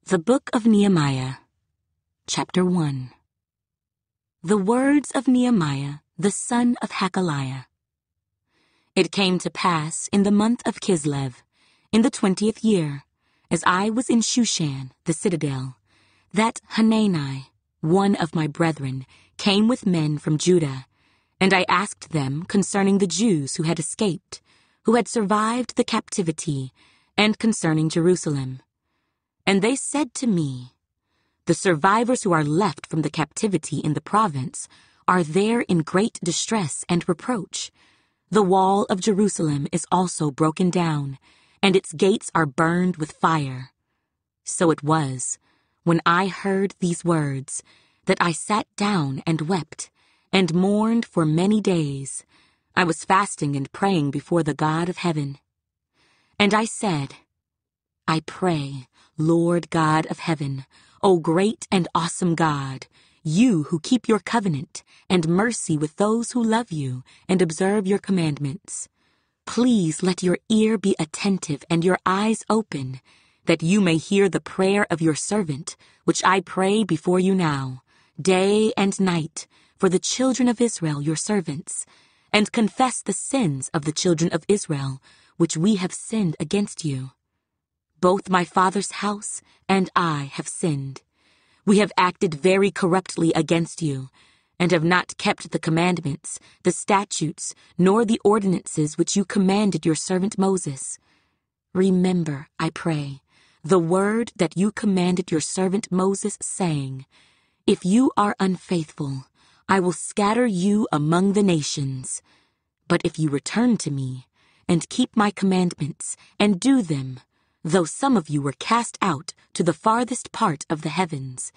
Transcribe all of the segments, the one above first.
The Book of Nehemiah, Chapter 1. The words of Nehemiah, the son of Hakaliah. It came to pass in the month of Kislev, in the 20th year, as I was in Shushan, the citadel, that Hanani, one of my brethren, came with men from Judah, and I asked them concerning the Jews who had escaped, who had survived the captivity, and concerning Jerusalem. And they said to me, the survivors who are left from the captivity in the province are there in great distress and reproach. The wall of Jerusalem is also broken down, and its gates are burned with fire. So it was, when I heard these words, that I sat down and wept, and mourned for many days. I was fasting and praying before the God of heaven. And I said, I pray, Lord God of heaven, O great and awesome God, you who keep your covenant and mercy with those who love you and observe your commandments. Please let your ear be attentive and your eyes open, that you may hear the prayer of your servant, which I pray before you now, day and night, for the children of Israel, your servants, and confess the sins of the children of Israel, which we have sinned against you. Both my father's house and I have sinned. We have acted very corruptly against you, and have not kept the commandments, the statutes, nor the ordinances which you commanded your servant Moses. Remember, I pray, the word that you commanded your servant Moses, saying, If you are unfaithful, I will scatter you among the nations. But if you return to me, and keep my commandments, and do them, though some of you were cast out to the farthest part of the heavens,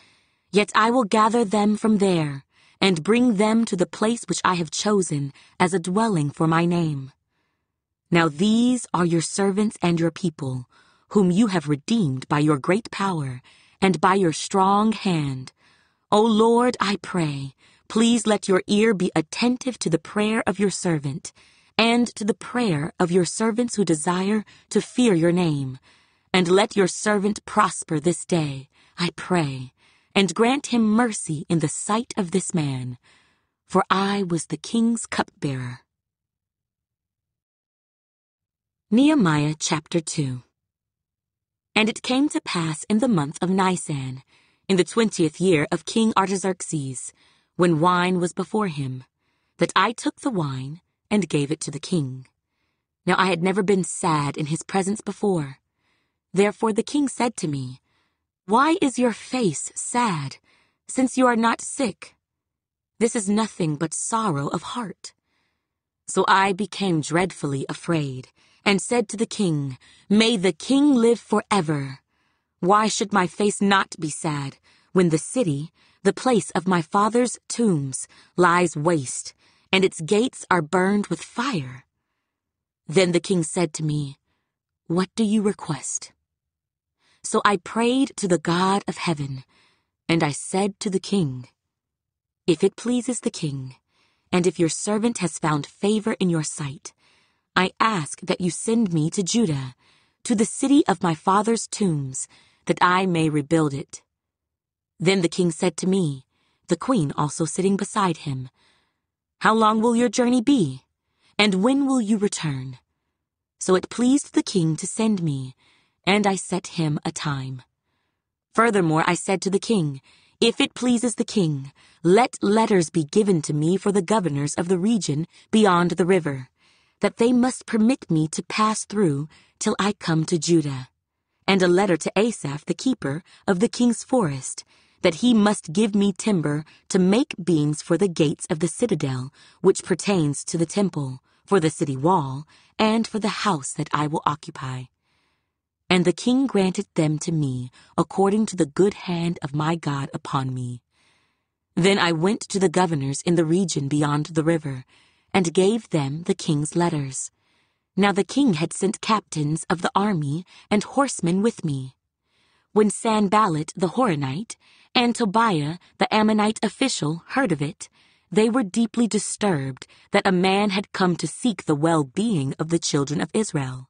yet I will gather them from there, and bring them to the place which I have chosen as a dwelling for my name. Now these are your servants and your people, whom you have redeemed by your great power, and by your strong hand. O Lord, I pray, please let your ear be attentive to the prayer of your servant, and to the prayer of your servants who desire to fear your name. And let your servant prosper this day, I pray, and grant him mercy in the sight of this man, for I was the king's cupbearer. Nehemiah chapter 2. And it came to pass in the month of Nisan, in the 20th year of King Artaxerxes, when wine was before him, that I took the wine and gave it to the king. Now I had never been sad in his presence before. Therefore the king said to me, Why is your face sad, since you are not sick? This is nothing but sorrow of heart. So I became dreadfully afraid, and said to the king, May the king live forever. Why should my face not be sad, when the city, the place of my father's tombs, lies waste, and its gates are burned with fire? Then the king said to me, What do you request? So I prayed to the God of heaven, and I said to the king, If it pleases the king, and if your servant has found favor in your sight, I ask that you send me to Judah, to the city of my father's tombs, that I may rebuild it. Then the king said to me, the queen also sitting beside him, How long will your journey be, and when will you return? So it pleased the king to send me, and I set him a time. Furthermore, I said to the king, If it pleases the king, let letters be given to me for the governors of the region beyond the river, that they must permit me to pass through till I come to Judah, and a letter to Asaph the keeper of the king's forest, that he must give me timber to make beams for the gates of the citadel, which pertains to the temple, for the city wall, and for the house that I will occupy. And the king granted them to me according to the good hand of my God upon me. Then I went to the governors in the region beyond the river, and gave them the king's letters. Now the king had sent captains of the army and horsemen with me. When Sanballat the Horonite and Tobiah the Ammonite official heard of it, they were deeply disturbed that a man had come to seek the well-being of the children of Israel.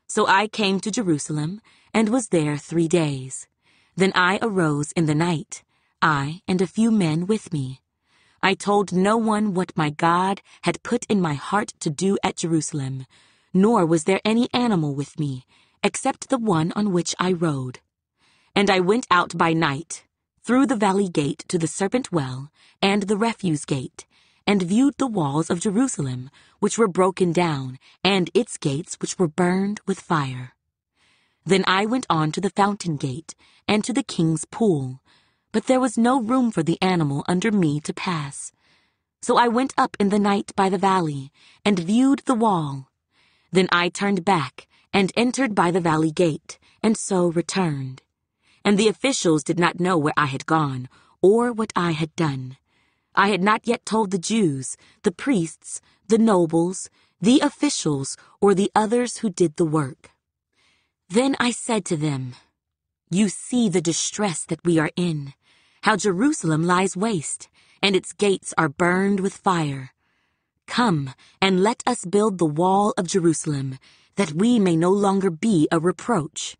So I came to Jerusalem and was there 3 days. Then I arose in the night, I and a few men with me. I told no one what my God had put in my heart to do at Jerusalem, nor was there any animal with me, except the one on which I rode. And I went out by night, through the valley gate to the serpent well and the refuse gate, and viewed the walls of Jerusalem, which were broken down, and its gates which were burned with fire. Then I went on to the fountain gate and to the king's pool, but there was no room for the animal under me to pass. So I went up in the night by the valley and viewed the wall. Then I turned back and entered by the valley gate, and so returned. And the officials did not know where I had gone or what I had done. I had not yet told the Jews, the priests, the nobles, the officials, or the others who did the work. Then I said to them, "You see the distress that we are in, how Jerusalem lies waste, and its gates are burned with fire. Come, and let us build the wall of Jerusalem, that we may no longer be a reproach."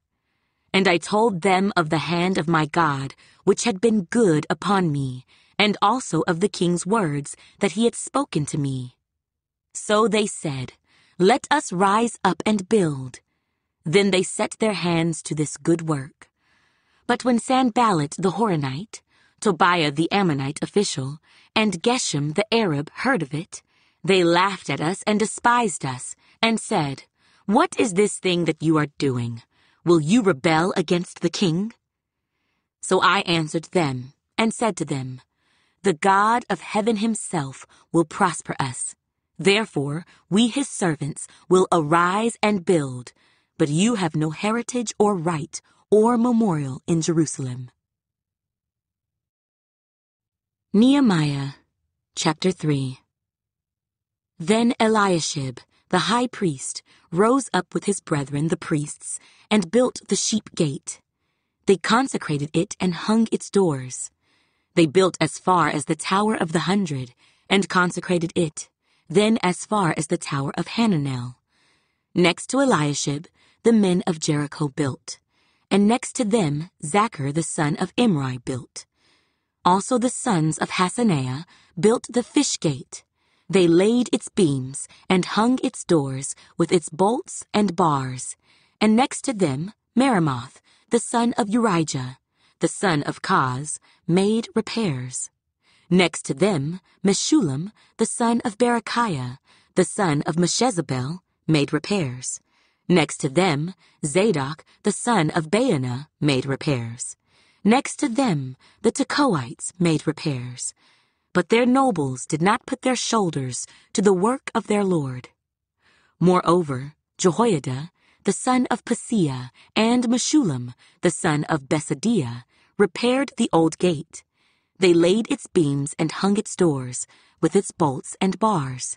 And I told them of the hand of my God, which had been good upon me, and also of the king's words that he had spoken to me. So they said, "Let us rise up and build." Then they set their hands to this good work. But when Sanballat the Horonite, Tobiah the Ammonite official, and Geshem the Arab heard of it, they laughed at us and despised us, and said, "What is this thing that you are doing? Will you rebel against the king?" So I answered them, and said to them, "The God of heaven himself will prosper us. Therefore, we his servants will arise and build, but you have no heritage or right or memorial in Jerusalem." Nehemiah, chapter 3. Then Eliashib, the high priest, rose up with his brethren the priests, and built the sheep gate. They consecrated it and hung its doors. They built as far as the Tower of the 100, and consecrated it, then as far as the Tower of Hananel. Next to Eliashib, the men of Jericho built, and next to them Zachar the son of Imri built. Also the sons of Hasaneah built the fish gate. They laid its beams and hung its doors with its bolts and bars, and next to them Meremoth, the son of Urijah, the son of Kaz, made repairs. Next to them Meshullam, the son of Berechiah, the son of Meshezabel, made repairs. Next to them Zadok, the son of Baanah, made repairs. Next to them the Tekoites made repairs. But their nobles did not put their shoulders to the work of their Lord. Moreover, Jehoiada, the son of Paseah, and Meshullam, the son of Besadiah, repaired the old gate. They laid its beams and hung its doors, with its bolts and bars.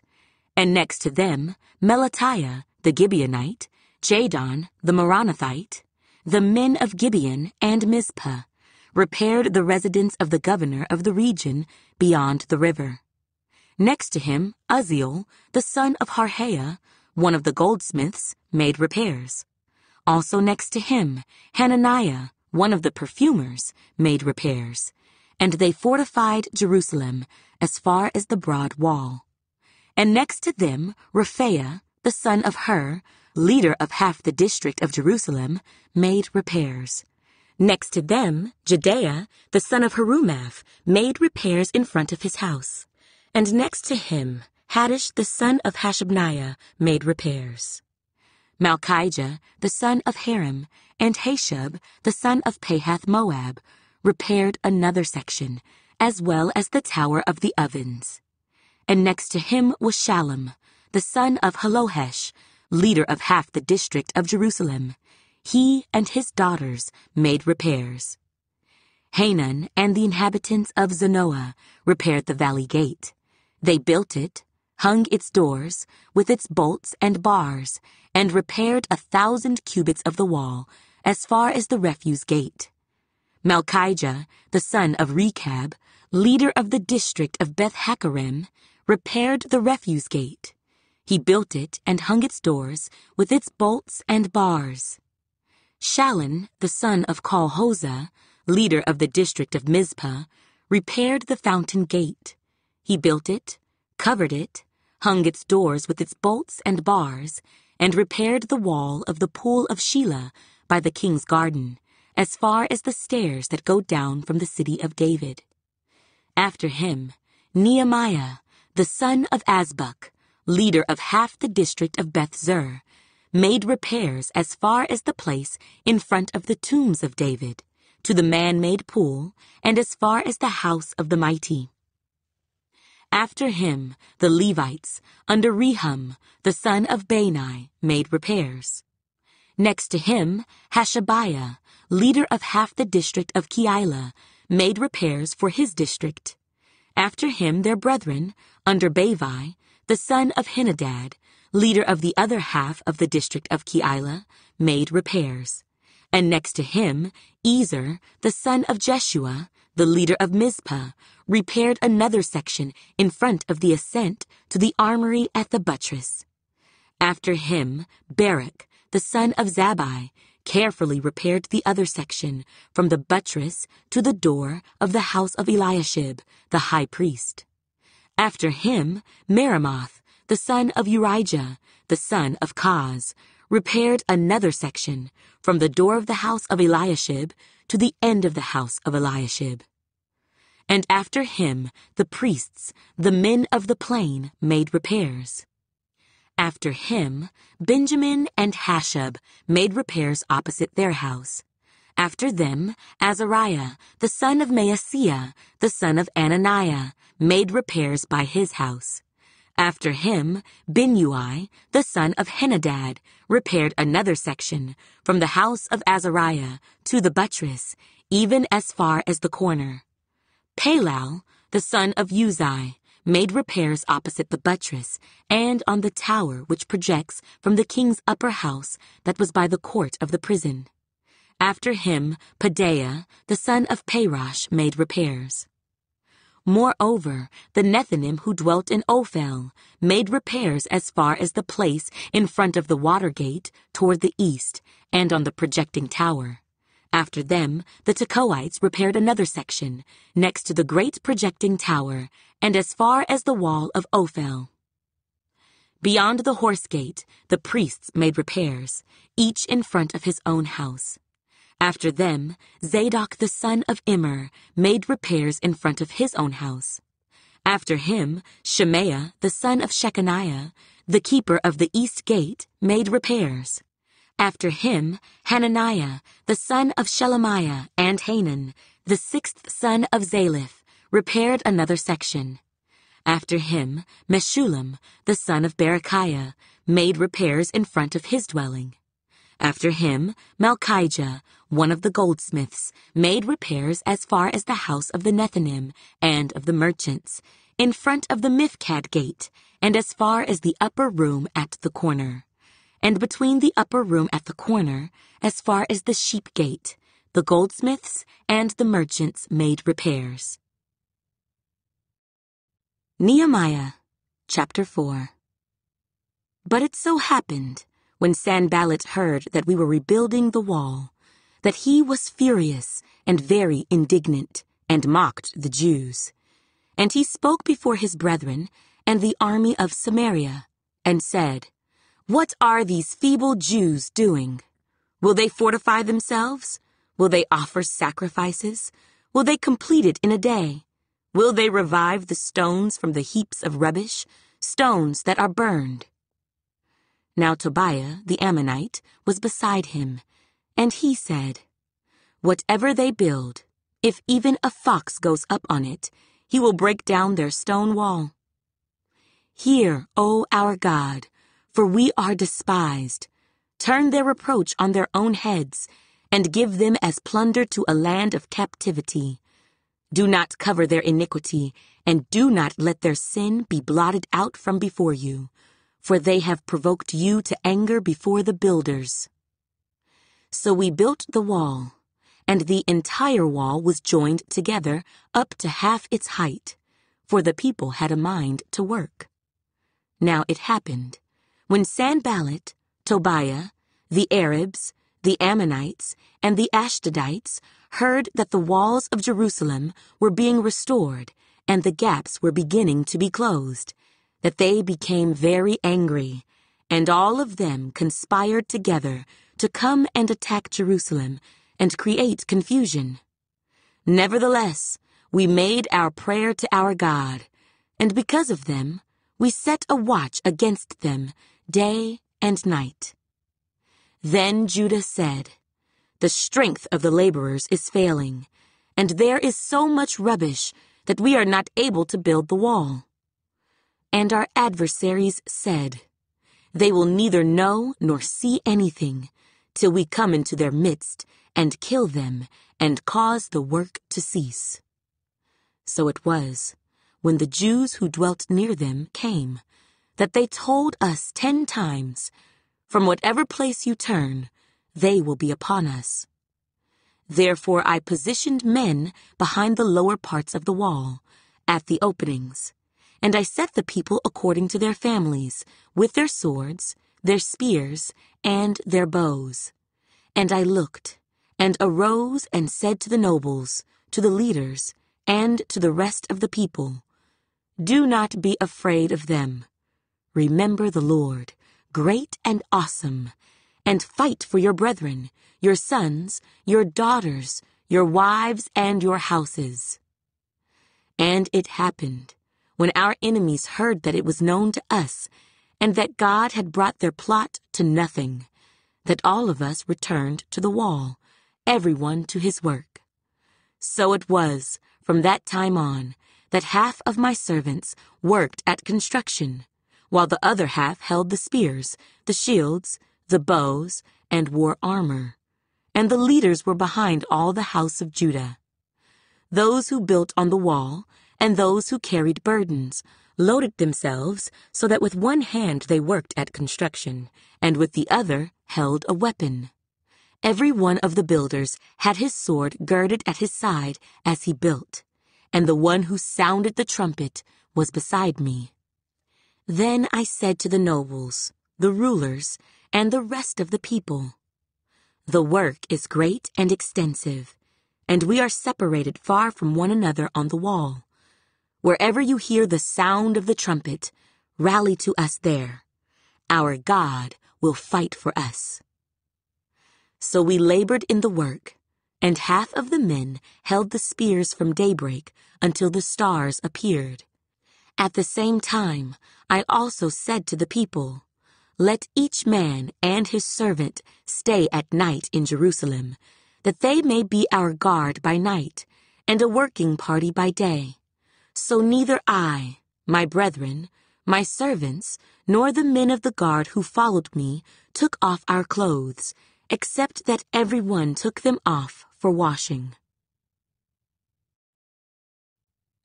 And next to them Melatiah, the Gibeonite, Jadon, the Meronothite, the men of Gibeon and Mizpah, repaired the residence of the governor of the region beyond the river. Next to him, Uzziel, the son of Harhaiah, one of the goldsmiths, made repairs. Also next to him, Hananiah, one of the perfumers, made repairs. And they fortified Jerusalem as far as the broad wall. And next to them, Rephaiah, the son of Hur, leader of half the district of Jerusalem, made repairs. Next to them, Jedaiah, the son of Harumaph, made repairs in front of his house. And next to him, Haddish, the son of Hashabniah, made repairs. Malchijah, the son of Haram, and Hashub, the son of Pahath-Moab, repaired another section, as well as the Tower of the Ovens. And next to him was Shallum, the son of Halohesh, leader of half the district of Jerusalem. He and his daughters made repairs. Hanan and the inhabitants of Zanoah repaired the valley gate. They built it, hung its doors, with its bolts and bars, and repaired 1,000 cubits of the wall, as far as the refuse gate. Malchijah, the son of Rechab, leader of the district of Beth-Hakerem, repaired the refuse gate. He built it and hung its doors with its bolts and bars. Shallun, the son of Col-Hozeh, leader of the district of Mizpah, repaired the fountain gate. He built it, covered it, hung its doors with its bolts and bars, and repaired the wall of the pool of Shelah by the king's garden, as far as the stairs that go down from the city of David. After him, Nehemiah, the son of Azbuk, leader of half the district of Beth-zur, made repairs as far as the place in front of the tombs of David, to the man-made pool, and as far as the house of the mighty. After him, the Levites, under Rehum, the son of Bani, made repairs. Next to him, Hashabiah, leader of half the district of Keilah, made repairs for his district. After him, their brethren, under Bavi, the son of Henadad, leader of the other half of the district of Keilah, made repairs. And next to him, Ezer, the son of Jeshua, the leader of Mizpah, repaired another section in front of the ascent to the armory at the buttress. After him, Barak, the son of Zabbai, carefully repaired the other section from the buttress to the door of the house of Eliashib, the high priest. After him, Meremoth, the son of Urijah, the son of Koz, repaired another section from the door of the house of Eliashib to the end of the house of Eliashib. And after him, the priests, the men of the plain, made repairs. After him, Benjamin and Hashab made repairs opposite their house. After them, Azariah, the son of Maaseiah, the son of Ananiah, made repairs by his house. After him, Binnui, the son of Henadad, repaired another section from the house of Azariah to the buttress, even as far as the corner. Palal, the son of Uzai, made repairs opposite the buttress and on the tower which projects from the king's upper house that was by the court of the prison. After him, Pedaiah, the son of Parosh, made repairs. Moreover, the Nethinim who dwelt in Ophel made repairs as far as the place in front of the water gate toward the east and on the projecting tower. After them, the Tekoites repaired another section, next to the great projecting tower, and as far as the wall of Ophel. Beyond the horse gate, the priests made repairs, each in front of his own house. After them, Zadok the son of Immer made repairs in front of his own house. After him, Shemaiah the son of Shechaniah, the keeper of the east gate, made repairs. After him, Hananiah, the son of Shelemiah, and Hanan, the sixth son of Zaliph, repaired another section. After him, Meshullam, the son of Berechiah, made repairs in front of his dwelling. After him, Malchijah, one of the goldsmiths, made repairs as far as the house of the Nethinim and of the merchants, in front of the Mifkad gate, and as far as the upper room at the corner. And between the upper room at the corner, as far as the sheep gate, the goldsmiths and the merchants made repairs. Nehemiah, chapter 4. But it so happened, when Sanballat heard that we were rebuilding the wall, that he was furious and very indignant, and mocked the Jews. And he spoke before his brethren and the army of Samaria, and said, "What are these feeble Jews doing? Will they fortify themselves? Will they offer sacrifices? Will they complete it in a day? Will they revive the stones from the heaps of rubbish, stones that are burned?" Now Tobiah, the Ammonite, was beside him, and he said, "Whatever they build, if even a fox goes up on it, he will break down their stone wall. Hear, O our God, for we are despised. Turn their reproach on their own heads, and give them as plunder to a land of captivity. Do not cover their iniquity, and do not let their sin be blotted out from before you, for they have provoked you to anger before the builders." So we built the wall, and the entire wall was joined together up to half its height, for the people had a mind to work. Now it happened, when Sanballat, Tobiah, the Arabs, the Ammonites, and the Ashdodites heard that the walls of Jerusalem were being restored and the gaps were beginning to be closed, that they became very angry, and all of them conspired together to come and attack Jerusalem and create confusion. Nevertheless, we made our prayer to our God, and because of them, we set a watch against them day and night. Then Judah said, "The strength of the laborers is failing, and there is so much rubbish that we are not able to build the wall." And our adversaries said, "They will neither know nor see anything till we come into their midst and kill them and cause the work to cease." So it was, when the Jews who dwelt near them came, that they told us 10 times, "From whatever place you turn, they will be upon us." Therefore I positioned men behind the lower parts of the wall, at the openings, and I set the people according to their families, with their swords, their spears, and their bows. And I looked, and arose and said to the nobles, to the leaders, and to the rest of the people, "Do not be afraid of them. Remember the Lord, great and awesome, and fight for your brethren, your sons, your daughters, your wives, and your houses." And it happened, when our enemies heard that it was known to us, and that God had brought their plot to nothing, that all of us returned to the wall, everyone to his work. So it was, from that time on, that half of my servants worked at construction, while the other half held the spears, the shields, the bows, and wore armor. And the leaders were behind all the house of Judah. Those who built on the wall, and those who carried burdens, loaded themselves so that with one hand they worked at construction, and with the other held a weapon. Every one of the builders had his sword girded at his side as he built, and the one who sounded the trumpet was beside me. Then I said to the nobles, the rulers, and the rest of the people, "The work is great and extensive, and we are separated far from one another on the wall. Wherever you hear the sound of the trumpet, rally to us there. Our God will fight for us." So we labored in the work, and half of the men held the spears from daybreak until the stars appeared. At the same time, I also said to the people, "Let each man and his servant stay at night in Jerusalem, that they may be our guard by night, and a working party by day. So neither I, my brethren, my servants, nor the men of the guard who followed me took off our clothes, except that everyone took them off for washing."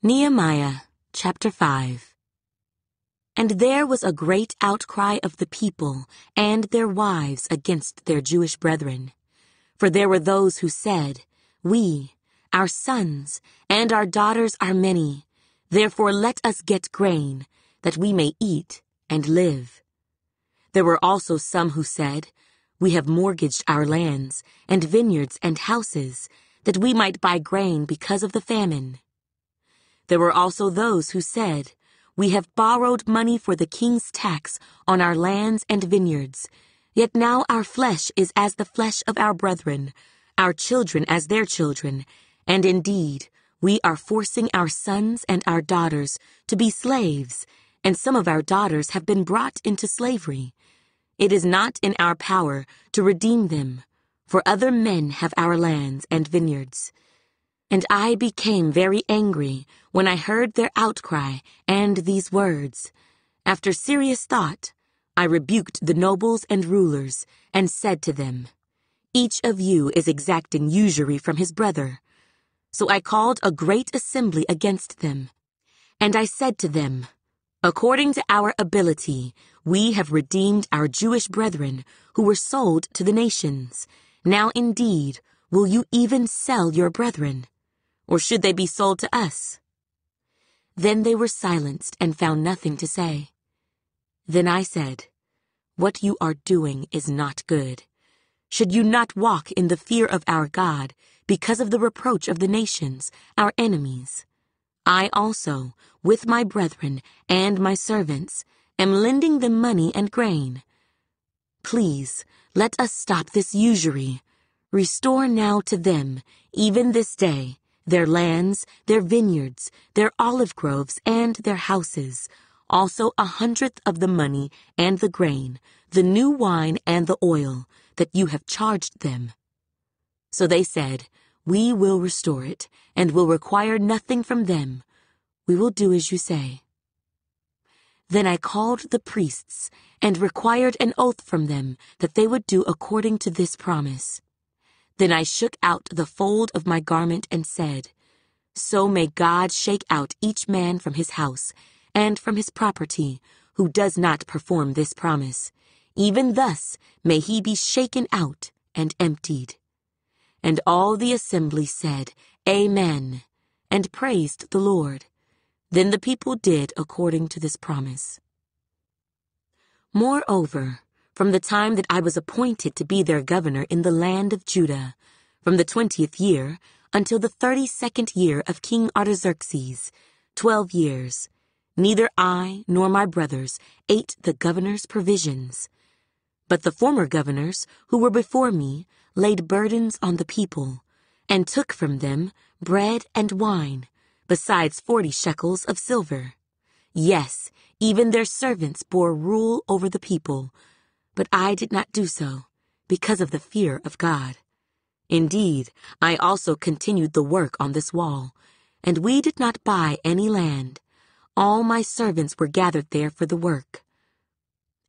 Nehemiah chapter 5. And there was a great outcry of the people and their wives against their Jewish brethren. For there were those who said, "We, our sons, and our daughters are many, therefore let us get grain, that we may eat and live." There were also some who said, "We have mortgaged our lands, and vineyards and houses, that we might buy grain because of the famine." There were also those who said, "We have borrowed money for the king's tax on our lands and vineyards, yet now our flesh is as the flesh of our brethren, our children as their children, and indeed, we are forcing our sons and our daughters to be slaves, and some of our daughters have been brought into slavery. It is not in our power to redeem them, for other men have our lands and vineyards." And I became very angry when I heard their outcry and these words. After serious thought, I rebuked the nobles and rulers and said to them, "Each of you is exacting usury from his brother." So I called a great assembly against them. And I said to them, "According to our ability, we have redeemed our Jewish brethren who were sold to the nations. Now indeed, will you even sell your brethren? Or should they be sold to us?" Then they were silenced and found nothing to say. Then I said, "What you are doing is not good. Should you not walk in the fear of our God because of the reproach of the nations, our enemies? I also, with my brethren and my servants, am lending them money and grain. Please, let us stop this usury. Restore now to them, even this day, their lands, their vineyards, their olive groves, and their houses, also 100th of the money and the grain, the new wine and the oil, that you have charged them." So they said, "We will restore it, and will require nothing from them. We will do as you say." Then I called the priests, and required an oath from them that they would do according to this promise. Then I shook out the fold of my garment and said, "So may God shake out each man from his house, and from his property, who does not perform this promise. Even thus may he be shaken out and emptied." And all the assembly said, "Amen," and praised the Lord. Then the people did according to this promise. Moreover, from the time that I was appointed to be their governor in the land of Judah, from the 20th year until the 32nd year of King Artaxerxes, 12 years, neither I nor my brothers ate the governor's provisions. But the former governors who were before me laid burdens on the people, and took from them bread and wine, besides 40 shekels of silver. Yes, even their servants bore rule over the people, but I did not do so, because of the fear of God. Indeed, I also continued the work on this wall, and we did not buy any land. All my servants were gathered there for the work.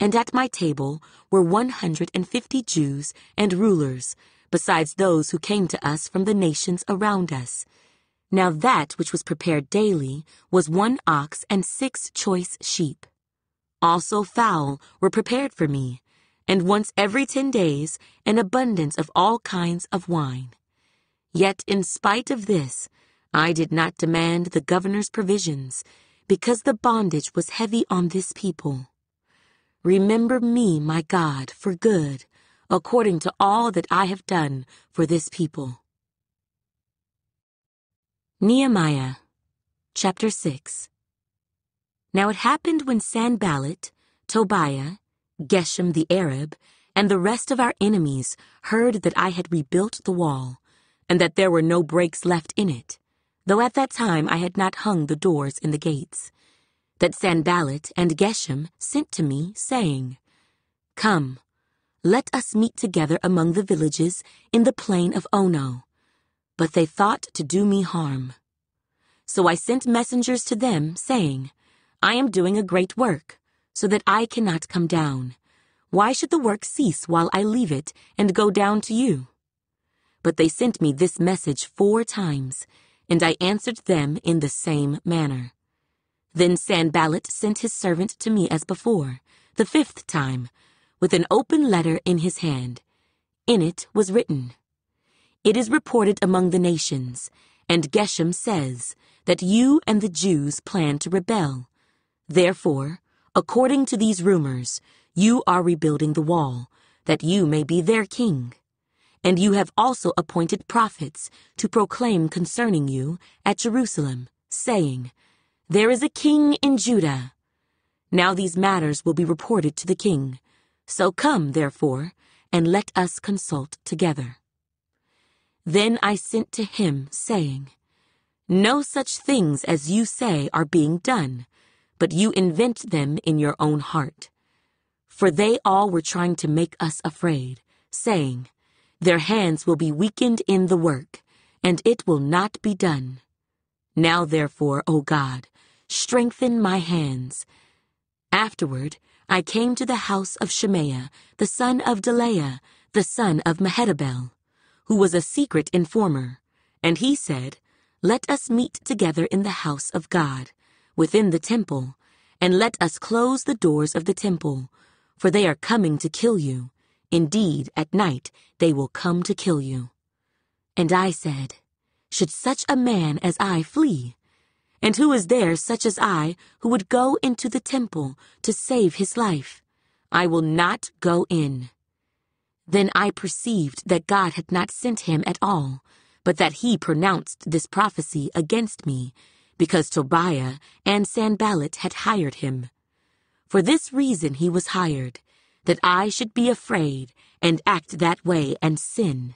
And at my table were 150 Jews and rulers, besides those who came to us from the nations around us. Now that which was prepared daily was 1 ox and 6 choice sheep. Also fowl were prepared for me, and once every 10 days an abundance of all kinds of wine. Yet in spite of this, I did not demand the governor's provisions, because the bondage was heavy on this people. Remember me, my God, for good, according to all that I have done for this people. Nehemiah, chapter 6. Now it happened when Sanballat, Tobiah, Geshem the Arab, and the rest of our enemies heard that I had rebuilt the wall, and that there were no breaks left in it, though at that time I had not hung the doors in the gates, that Sanballat and Geshem sent to me, saying, "Come, let us meet together among the villages in the plain of Ono." But they thought to do me harm. So I sent messengers to them, saying, "I am doing a great work, so that I cannot come down. Why should the work cease while I leave it and go down to you?" But they sent me this message 4 times, and I answered them in the same manner. Then Sanballat sent his servant to me as before, the 5th time, with an open letter in his hand. In it was written, "It is reported among the nations, and Geshem says that you and the Jews plan to rebel. Therefore, according to these rumors, you are rebuilding the wall, that you may be their king. And you have also appointed prophets to proclaim concerning you at Jerusalem, saying, 'There is a king in Judah.' Now these matters will be reported to the king. So come, therefore, and let us consult together." Then I sent to him, saying, "No such things as you say are being done, but you invent them in your own heart." For they all were trying to make us afraid, saying, "Their hands will be weakened in the work, and it will not be done. Now therefore, O God, strengthen my hands." Afterward, I came to the house of Shemaiah, the son of Delaiah, the son of Mehetabel, who was a secret informer, and he said, "Let us meet together in the house of God, within the temple, and let us close the doors of the temple, for they are coming to kill you. Indeed, at night they will come to kill you." And I said, "Should such a man as I flee? And who is there such as I who would go into the temple to save his life? I will not go in." Then I perceived that God had not sent him at all, but that he pronounced this prophecy against me, because Tobiah and Sanballat had hired him. For this reason he was hired, that I should be afraid and act that way and sin,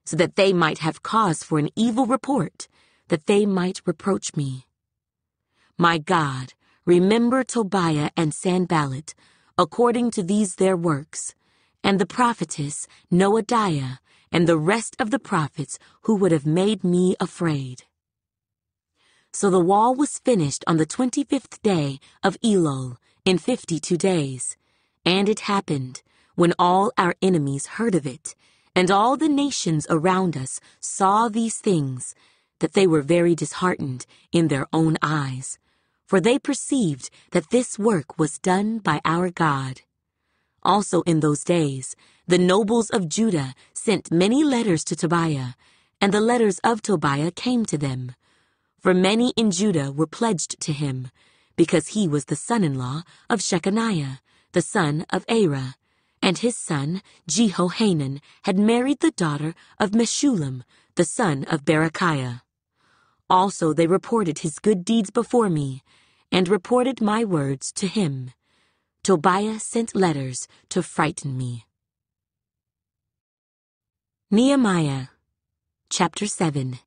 so that they might have cause for an evil report, that they might reproach me. My God, remember Tobiah and Sanballat, according to these their works, and the prophetess Noadiah, and the rest of the prophets who would have made me afraid. So the wall was finished on the 25th day of Elul, in 52 days. And it happened, when all our enemies heard of it, and all the nations around us saw these things, that they were very disheartened in their own eyes, for they perceived that this work was done by our God. Also in those days, the nobles of Judah sent many letters to Tobiah, and the letters of Tobiah came to them. For many in Judah were pledged to him, because he was the son-in-law of Shechaniah, the son of Arah, and his son Jehohanan had married the daughter of Meshullam, the son of Berechiah. Also they reported his good deeds before me, and reported my words to him. Tobiah sent letters to frighten me. Nehemiah, chapter 7.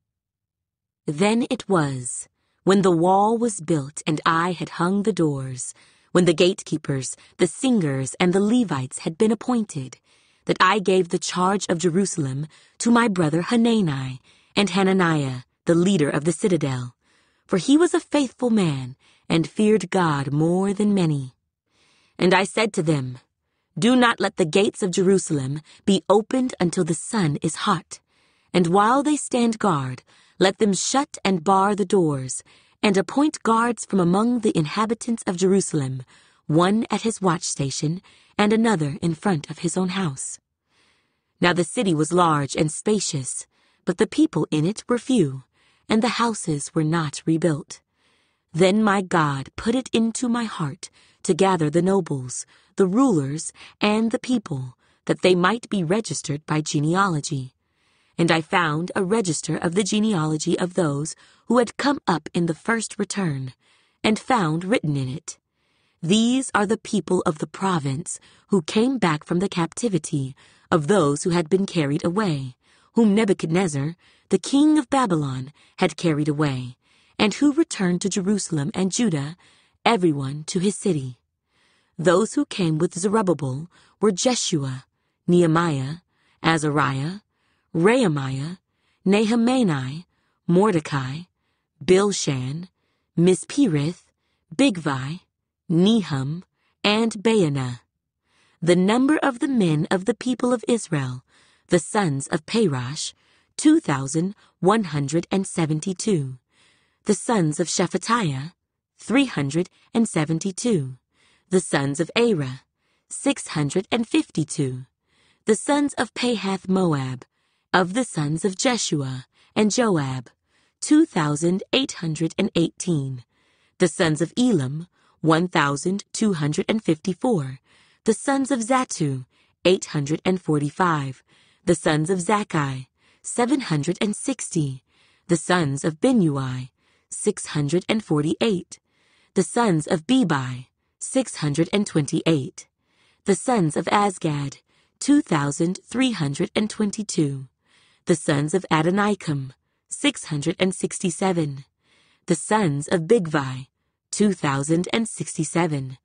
Then it was, when the wall was built and I had hung the doors, when the gatekeepers, the singers, and the Levites had been appointed, that I gave the charge of Jerusalem to my brother Hanani and Hananiah, the leader of the citadel, for he was a faithful man and feared God more than many. And I said to them, "Do not let the gates of Jerusalem be opened until the sun is hot, and while they stand guard, let them shut and bar the doors, and appoint guards from among the inhabitants of Jerusalem, one at his watch station, and another in front of his own house." Now the city was large and spacious, but the people in it were few, and the houses were not rebuilt. Then my God put it into my heart to gather the nobles, the rulers, and the people, that they might be registered by genealogy. And I found a register of the genealogy of those who had come up in the first return, and found written in it, "These are the people of the province who came back from the captivity of those who had been carried away, whom Nebuchadnezzar, the king of Babylon, had carried away, and who returned to Jerusalem and Judah, everyone to his city. Those who came with Zerubbabel were Jeshua, Nehemiah, Azariah, Rehemiah, Nehemiah, Mordecai, Bilshan, Mispirith, Bigvai, Nehum, and Baanah. The number of the men of the people of Israel, the sons of Parash, 2,172. The sons of Shephatiah, 372. The sons of Arah, 652. The sons of Pahath-Moab, of the sons of Jeshua and Joab, 2,818. The sons of Elam, 1,254. The sons of Zattu, 845. The sons of Zakkai, 760. The sons of Binnui, 648. The sons of Bebai, 628. The sons of Azgad, 2,322. The sons of Adonikam, 667. The sons of Bigvai, 2,067.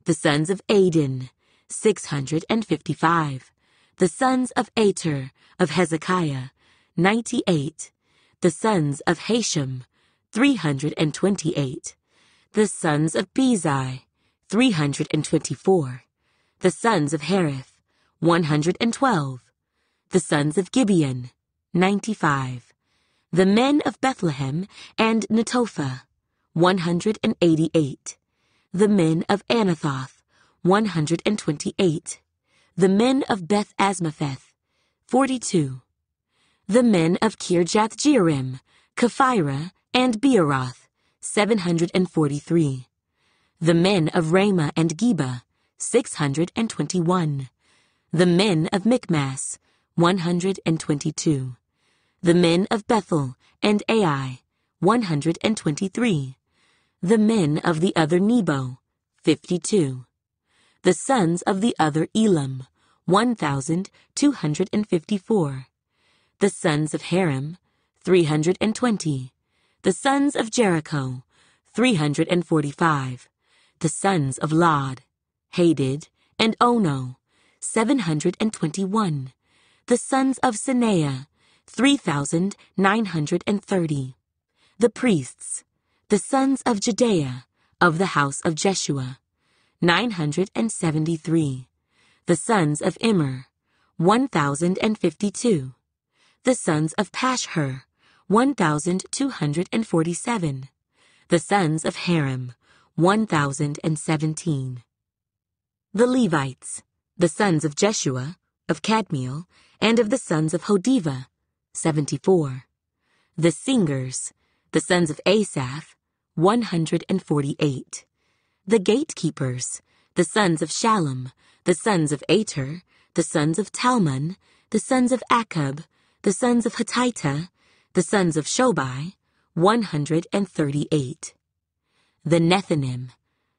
The sons of Adin, 655. The sons of Ater, of Hezekiah, 98. The sons of Hashem, 328. The sons of Bezai, 324. The sons of Harith, 112. The sons of Gibeon, 95. The men of Bethlehem and Netophah, 188. The men of Anathoth, 128. The men of Beth Asmapheth, 42. The men of Kirjath-Jearim, Kephirah, and Beeroth, 743. The men of Ramah and Geba, 621. The men of Michmas, 122. The men of Bethel and Ai, 123. The men of the other Nebo, 52. The sons of the other Elam, 1,254. The sons of Haram, 320. The sons of Jericho, 345. The sons of Lod, Hadid, and Ono, 721. The sons of Sineah, 3,930. The priests, the sons of Judea, of the house of Jeshua, 973. The sons of Immer, 1,052. The sons of Pashhur, 1,247. The sons of Haram, 1,017. The Levites, the sons of Jeshua, of Kadmiel, and of the sons of Hodiva, 74. The singers, the sons of Asaph, 148. The gatekeepers, the sons of Shallum, the sons of Ater, the sons of Talmon, the sons of Akub, the sons of Hatita, the sons of Shobai, 138. The Nethinim,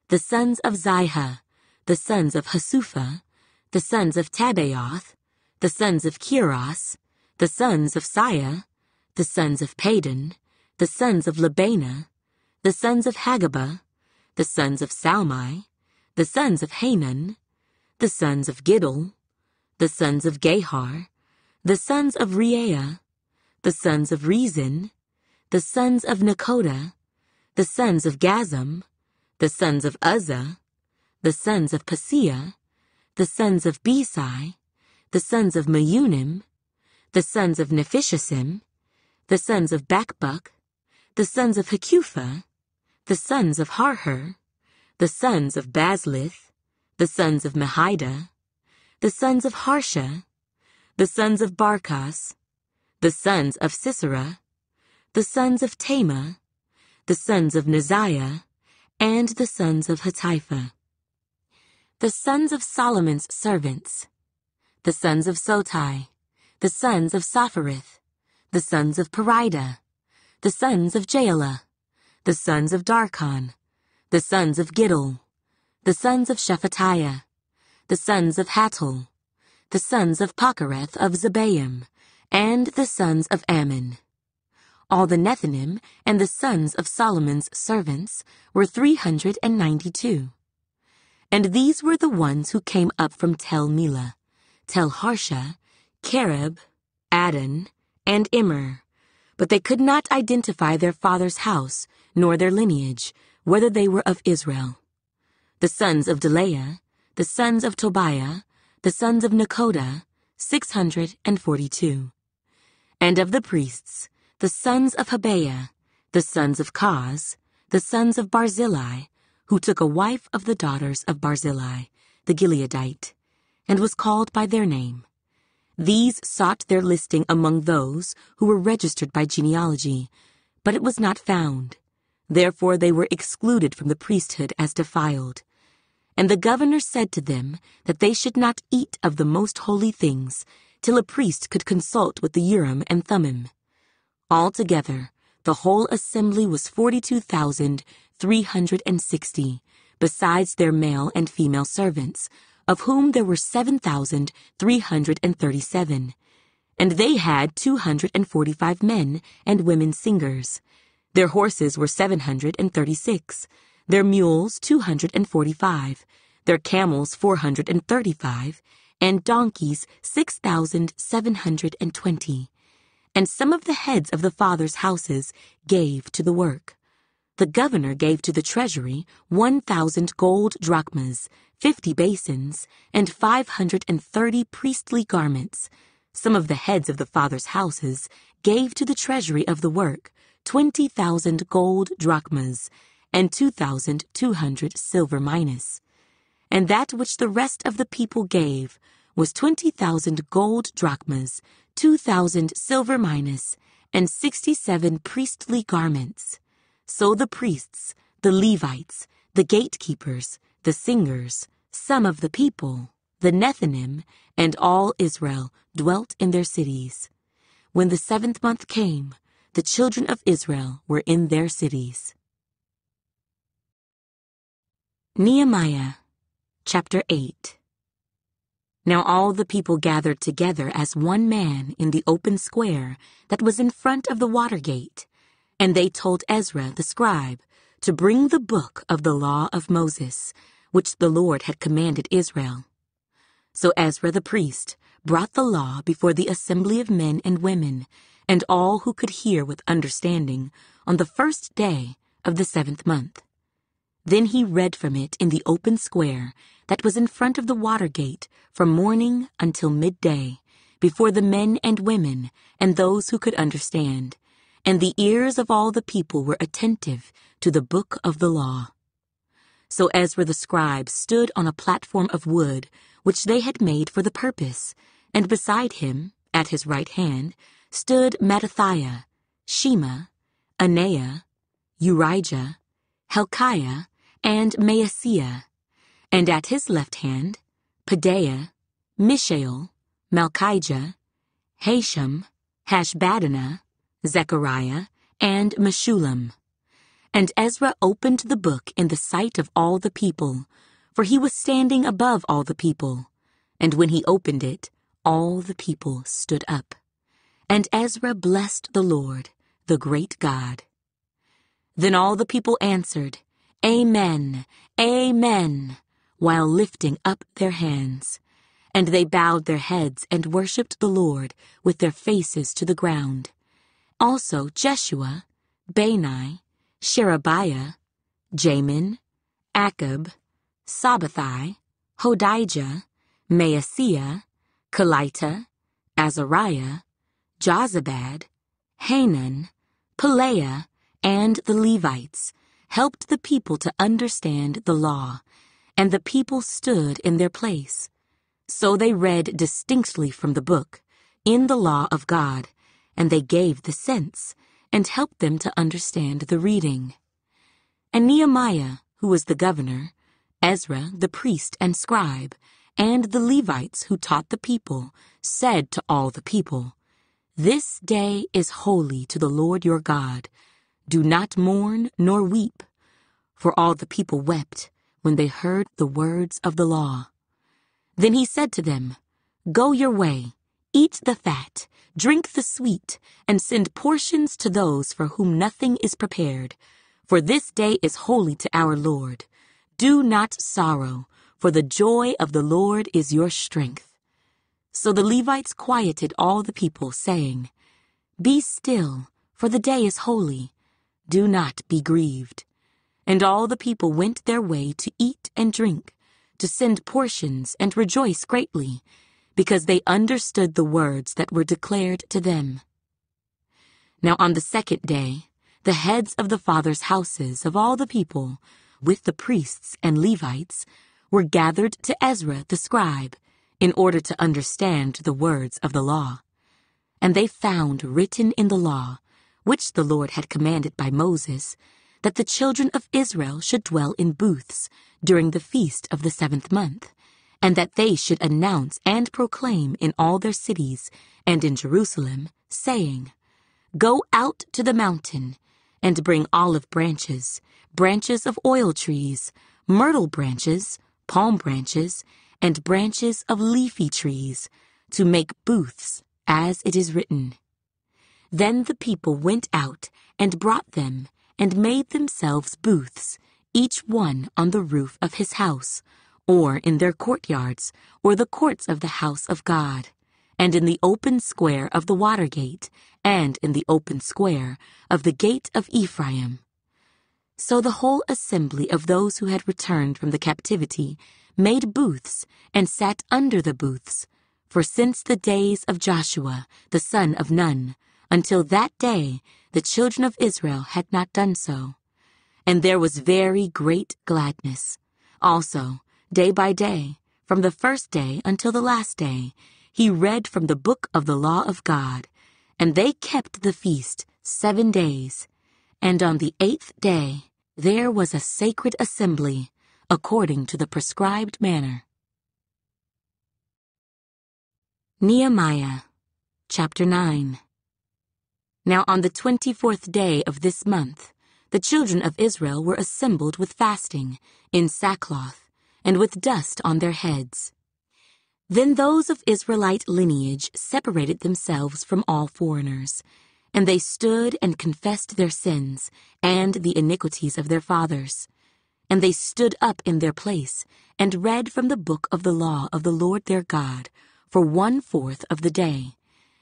the sons of Zihah, the sons of Hasupha, the sons of Tabaoth, the sons of Kiros, the sons of Siah, the sons of Padon, the sons of Labana, the sons of Hagabah, the sons of Salmai, the sons of Hanan, the sons of Giddel, the sons of Gahar, the sons of Reaiah, the sons of Rezin, the sons of Nekoda, the sons of Gazam, the sons of Uzzah, the sons of Paseah, the sons of Besai, the sons of Meunim, the sons of Nephishtim, the sons of Bakbuk, the sons of Hakupha, the sons of Harhur, the sons of Bazlith, the sons of Mehida, the sons of Harsha, the sons of Barkos, the sons of Sisera, the sons of Tema, the sons of Neziah, and the sons of Hatipha. The sons of Solomon's servants, the sons of Sotai, the sons of Sophereth, the sons of Perida, the sons of Jaala, the sons of Darkon, the sons of Giddel, the sons of Shephatiah, the sons of Hattul, the sons of Pochereth of Zebaim, and the sons of Ammon. All the Nethinim and the sons of Solomon's servants were 392. And these were the ones who came up from Tel Melah, Tel Harsha, Kerib, Adon, and Immer, but they could not identify their father's house, nor their lineage, whether they were of Israel. The sons of Delaiah, the sons of Tobiah, the sons of Nekoda, 642. And of the priests, the sons of Habeah, the sons of Koz, the sons of Barzillai, who took a wife of the daughters of Barzillai, the Gileadite, and was called by their name. These sought their listing among those who were registered by genealogy, but it was not found. Therefore they were excluded from the priesthood as defiled. And the governor said to them that they should not eat of the most holy things till a priest could consult with the Urim and Thummim. Altogether, the whole assembly was 42,360, besides their male and female servants, of whom there were 7,337, and they had 245 men and women singers. Their horses were 736, their mules 245, their camels 435, and donkeys 6,720. And some of the heads of the fathers' houses gave to the work. The governor gave to the treasury 1,000 gold drachmas, 50 basins, and 530 priestly garments. Some of the heads of the fathers' houses gave to the treasury of the work 20,000 gold drachmas, and 2,200 silver minas. And that which the rest of the people gave was 20,000 gold drachmas, 2,000 silver minas, and 67 priestly garments. So the priests, the Levites, the gatekeepers, the singers, some of the people, the Nethinim, and all Israel dwelt in their cities. When the 7th month came, the children of Israel were in their cities. Nehemiah, chapter 8. Now all the people gathered together as one man in the open square that was in front of the water gate, and they told Ezra the scribe to bring the book of the law of Moses, which the Lord had commanded Israel. So Ezra the priest brought the law before the assembly of men and women, and all who could hear with understanding, on the 1st day of the 7th month. Then he read from it in the open square that was in front of the water gate from morning until midday, before the men and women and those who could understand, and the ears of all the people were attentive to the book of the law. So Ezra the scribe stood on a platform of wood which they had made for the purpose, and beside him, at his right hand, stood Mattithiah, Shema, Anaiah, Urijah, Helkiah, and Maaseiah, and at his left hand, Pedaiah, Mishael, Malchijah, Hashum, Hashbaddanah, Zechariah, and Meshullam. And Ezra opened the book in the sight of all the people, for he was standing above all the people. And when he opened it, all the people stood up. And Ezra blessed the Lord, the great God. Then all the people answered, Amen, Amen, while lifting up their hands. And they bowed their heads and worshipped the Lord with their faces to the ground. Also Jeshua, Bani, Sherebiah, Jamin, Akab, Sabbathai, Hodijah, Maaseiah, Kelita, Azariah, Jozabad, Hanan, Pelaiah, and the Levites helped the people to understand the law, and the people stood in their place. So they read distinctly from the book, in the law of God, and they gave the sense, and helped them to understand the reading. And Nehemiah, who was the governor, Ezra the priest and scribe, and the Levites who taught the people, said to all the people, This day is holy to the Lord your God. Do not mourn nor weep. For all the people wept when they heard the words of the law. Then he said to them, Go your way, eat the fat, drink the sweet, and send portions to those for whom nothing is prepared. For this day is holy to our Lord. Do not sorrow, for the joy of the Lord is your strength. So the Levites quieted all the people, saying, Be still, for the day is holy. Do not be grieved. And all the people went their way to eat and drink, to send portions and rejoice greatly, because they understood the words that were declared to them. Now on the 2nd day, the heads of the fathers' houses of all the people, with the priests and Levites, were gathered to Ezra the scribe, in order to understand the words of the law. And they found written in the law, which the Lord had commanded by Moses, that the children of Israel should dwell in booths during the feast of the 7th month, and that they should announce and proclaim in all their cities and in Jerusalem, saying, Go out to the mountain, and bring olive branches, branches of oil trees, myrtle branches, palm branches, and branches of leafy trees, to make booths, as it is written. Then the people went out and brought them, and made themselves booths, each one on the roof of his house, or in their courtyards, or the courts of the house of God, and in the open square of the water gate, and in the open square of the gate of Ephraim. So the whole assembly of those who had returned from the captivity made booths, and sat under the booths, for since the days of Joshua, the son of Nun, until that day the children of Israel had not done so. And there was very great gladness. Also, day by day, from the 1st day until the last day, he read from the book of the law of God, and they kept the feast 7 days. And on the 8th day there was a sacred assembly, according to the prescribed manner. Nehemiah, chapter 9. Now on the 24th day of this month, the children of Israel were assembled with fasting, in sackcloth, and with dust on their heads. Then those of Israelite lineage separated themselves from all foreigners, and they stood and confessed their sins and the iniquities of their fathers. And they stood up in their place and read from the book of the law of the Lord their God for 1/4 of the day,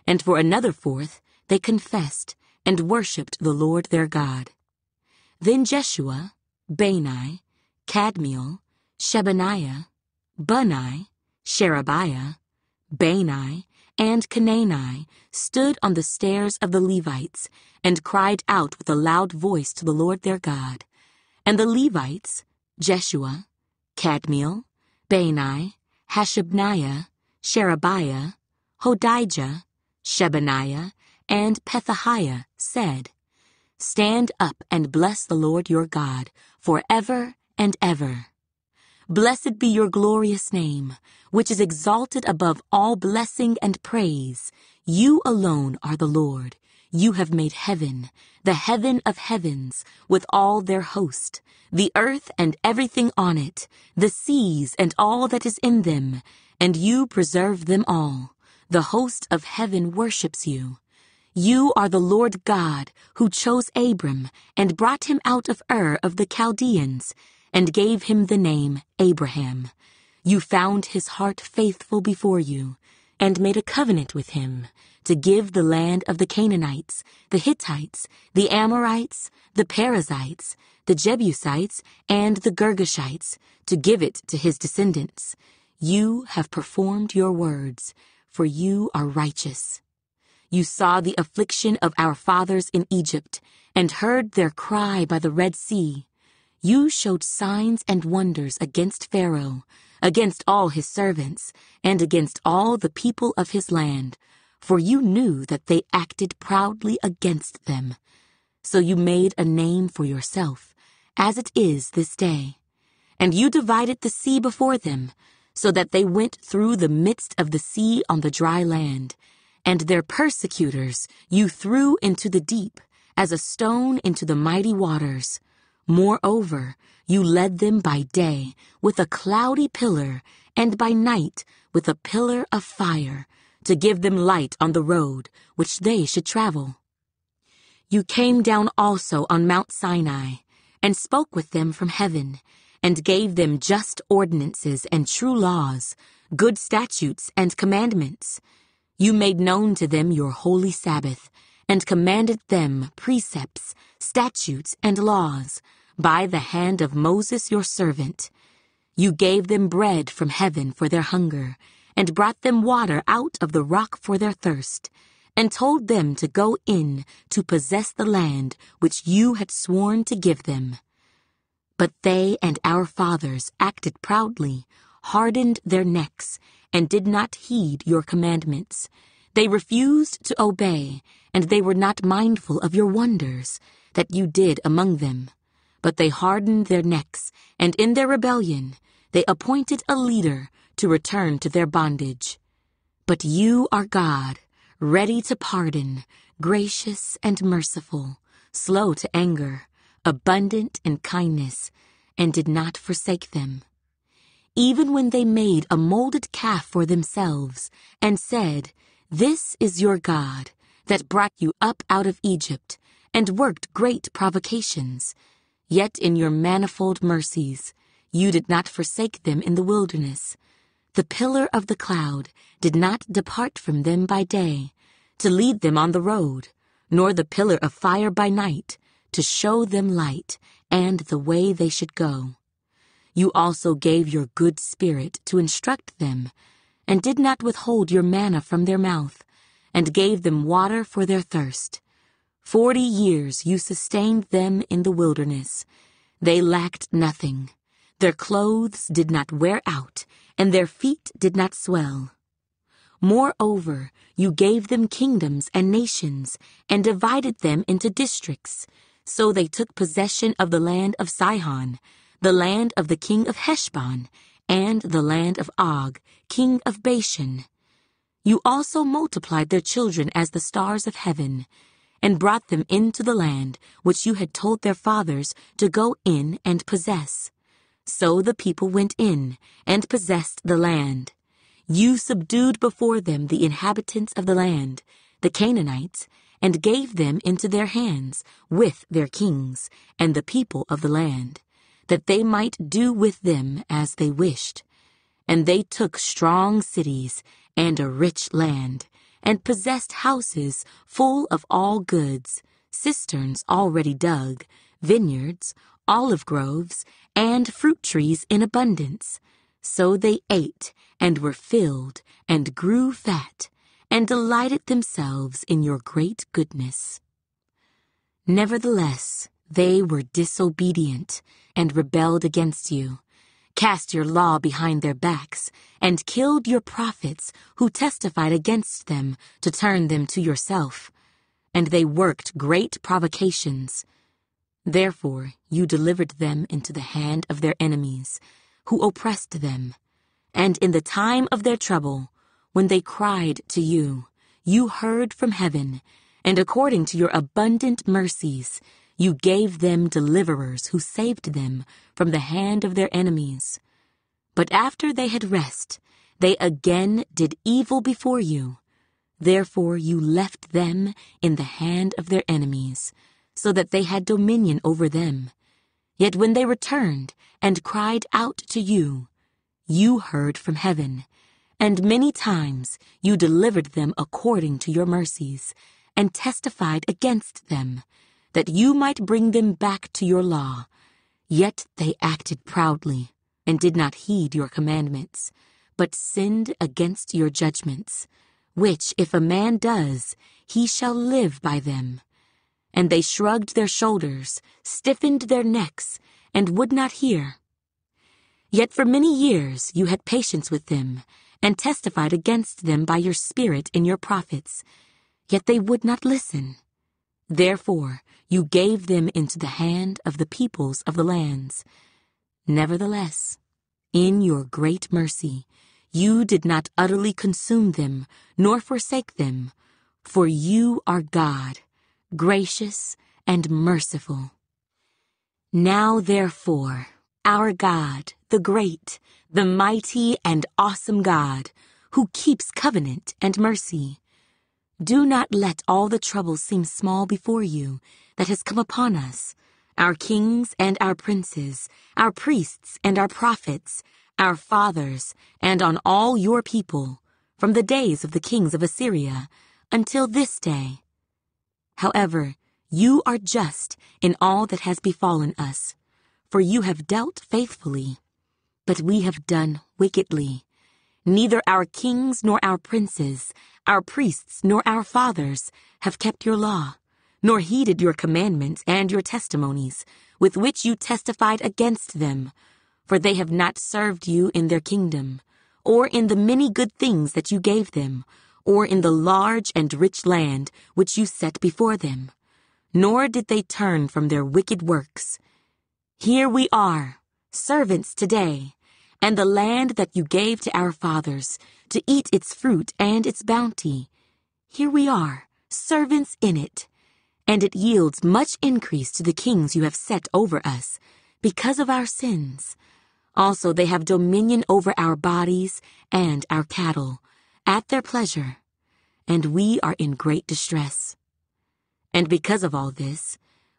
and for another 1/4 they confessed and worshipped the Lord their God. Then Jeshua, Bani, Kadmiel, Shebaniah, Bunni, Sherebiah, Bani, and Canaani stood on the stairs of the Levites and cried out with a loud voice to the Lord their God. And the Levites, Jeshua, Kadmiel, Bani, Hashabniah, Sherebiah, Hodijah, Shebaniah, and Pethahiah said, Stand up and bless the Lord your God forever and ever. Blessed be your glorious name, which is exalted above all blessing and praise. You alone are the Lord. You have made heaven, the heaven of heavens, with all their host, the earth and everything on it, the seas and all that is in them, and you preserve them all. The host of heaven worships you. You are the Lord God, who chose Abram and brought him out of Ur of the Chaldeans, and gave him the name Abraham. You found his heart faithful before you, and made a covenant with him, to give the land of the Canaanites, the Hittites, the Amorites, the Perizzites, the Jebusites, and the Girgashites, to give it to his descendants. You have performed your words, for you are righteous. You saw the affliction of our fathers in Egypt, and heard their cry by the Red Sea. You showed signs and wonders against Pharaoh, against all his servants, and against all the people of his land, for you knew that they acted proudly against them. So you made a name for yourself, as it is this day. And you divided the sea before them, so that they went through the midst of the sea on the dry land, and their persecutors you threw into the deep, as a stone into the mighty waters. Moreover, you led them by day with a cloudy pillar, and by night with a pillar of fire, to give them light on the road which they should travel. You came down also on Mount Sinai, and spoke with them from heaven, and gave them just ordinances and true laws, good statutes and commandments. You made known to them your holy Sabbath, and commanded them precepts, statutes, and laws, by the hand of Moses your servant. You gave them bread from heaven for their hunger, and brought them water out of the rock for their thirst, and told them to go in to possess the land which you had sworn to give them. But they and our fathers acted proudly, hardened their necks, and did not heed your commandments. They refused to obey, and they were not mindful of your wonders that you did among them. But they hardened their necks, and in their rebellion they appointed a leader to return to their bondage. But you are God, ready to pardon, gracious and merciful, slow to anger, abundant in kindness, and did not forsake them. Even when they made a molded calf for themselves, and said, This is your God, that brought you up out of Egypt, and worked great provocations. Yet in your manifold mercies, you did not forsake them in the wilderness. The pillar of the cloud did not depart from them by day, to lead them on the road, nor the pillar of fire by night, to show them light and the way they should go. You also gave your good spirit to instruct them, and did not withhold your manna from their mouth, and gave them water for their thirst. 40 years you sustained them in the wilderness. They lacked nothing. Their clothes did not wear out, and their feet did not swell. Moreover, you gave them kingdoms and nations, and divided them into districts, So they took possession of the land of Sihon, the land of the king of Heshbon, and the land of Og, king of Bashan. You also multiplied their children as the stars of heaven, and brought them into the land which you had told their fathers to go in and possess. So the people went in and possessed the land. You subdued before them the inhabitants of the land, the Canaanites, and gave them into their hands with their kings and the people of the land, that they might do with them as they wished. And they took strong cities and a rich land, and possessed houses full of all goods, cisterns already dug, vineyards, olive groves, and fruit trees in abundance. So they ate and were filled and grew fat, and delighted themselves in your great goodness. Nevertheless, they were disobedient and rebelled against you, cast your law behind their backs, and killed your prophets who testified against them to turn them to yourself. And they worked great provocations. Therefore you delivered them into the hand of their enemies, who oppressed them. And in the time of their trouble, when they cried to you, you heard from heaven, and according to your abundant mercies, you gave them deliverers who saved them from the hand of their enemies. But after they had rest, they again did evil before you. Therefore you left them in the hand of their enemies, so that they had dominion over them. Yet when they returned and cried out to you, you heard from heaven, and many times you delivered them according to your mercies, and testified against them, that you might bring them back to your law. Yet they acted proudly, and did not heed your commandments, but sinned against your judgments, which if a man does, he shall live by them. And they shrugged their shoulders, stiffened their necks, and would not hear. Yet for many years you had patience with them, and testified against them by your spirit in your prophets. Yet they would not listen. Therefore you gave them into the hand of the peoples of the lands. Nevertheless, in your great mercy, you did not utterly consume them, nor forsake them, for you are God, gracious and merciful. Now therefore, our God, the great, the mighty and awesome God, who keeps covenant and mercy, do not let all the trouble seem small before you that has come upon us, our kings and our princes, our priests and our prophets, our fathers, and on all your people, from the days of the kings of Assyria until this day. However, you are just in all that has befallen us, for you have dealt faithfully. But we have done wickedly. Neither our kings nor our princes, our priests nor our fathers have kept your law, nor heeded your commandments and your testimonies, with which you testified against them, for they have not served you in their kingdom, or in the many good things that you gave them, or in the large and rich land which you set before them. Nor did they turn from their wicked works. Here we are, servants today, and the land that you gave to our fathers, to eat its fruit and its bounty. Here we are, servants in it, and it yields much increase to the kings you have set over us, because of our sins. Also they have dominion over our bodies and our cattle, at their pleasure, and we are in great distress. And because of all this,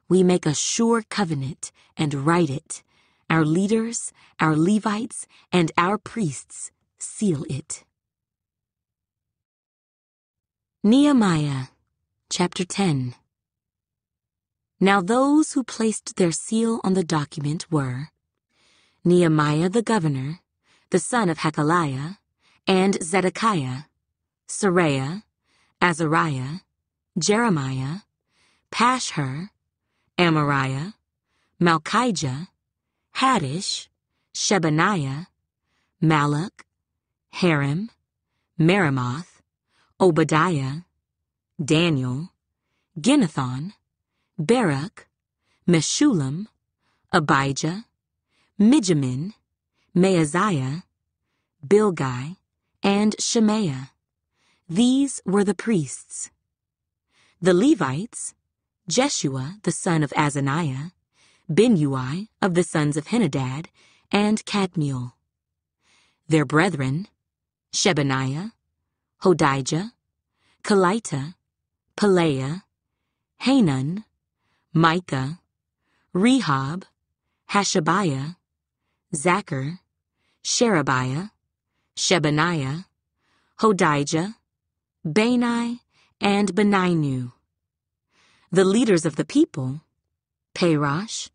we make a sure covenant and write it. Our leaders, our Levites, and our priests seal it. Nehemiah, chapter 10. Now those who placed their seal on the document were Nehemiah the governor, the son of Hakaliah, and Zedekiah, Seraiah, Azariah, Jeremiah, Pashhur, Amariah, Malchijah, Haddish, Shebaniah, Malach, Harim, Meremoth, Obadiah, Daniel, Ginnethon, Baruch, Meshullam, Abijah, Mijamin, Maaziah, Bilgai, and Shemaiah. These were the priests. The Levites, Jeshua the son of Azaniah, Binnui of the sons of Henadad, and Kadmiel. Their brethren, Shebaniah, Hodijah, Kelita, Pelaiah, Hanan, Micah, Rehob, Hashabiah, Zachar, Sherebiah, Shebaniah, Hodijah, Bani, and Beninu. The leaders of the people, Parosh,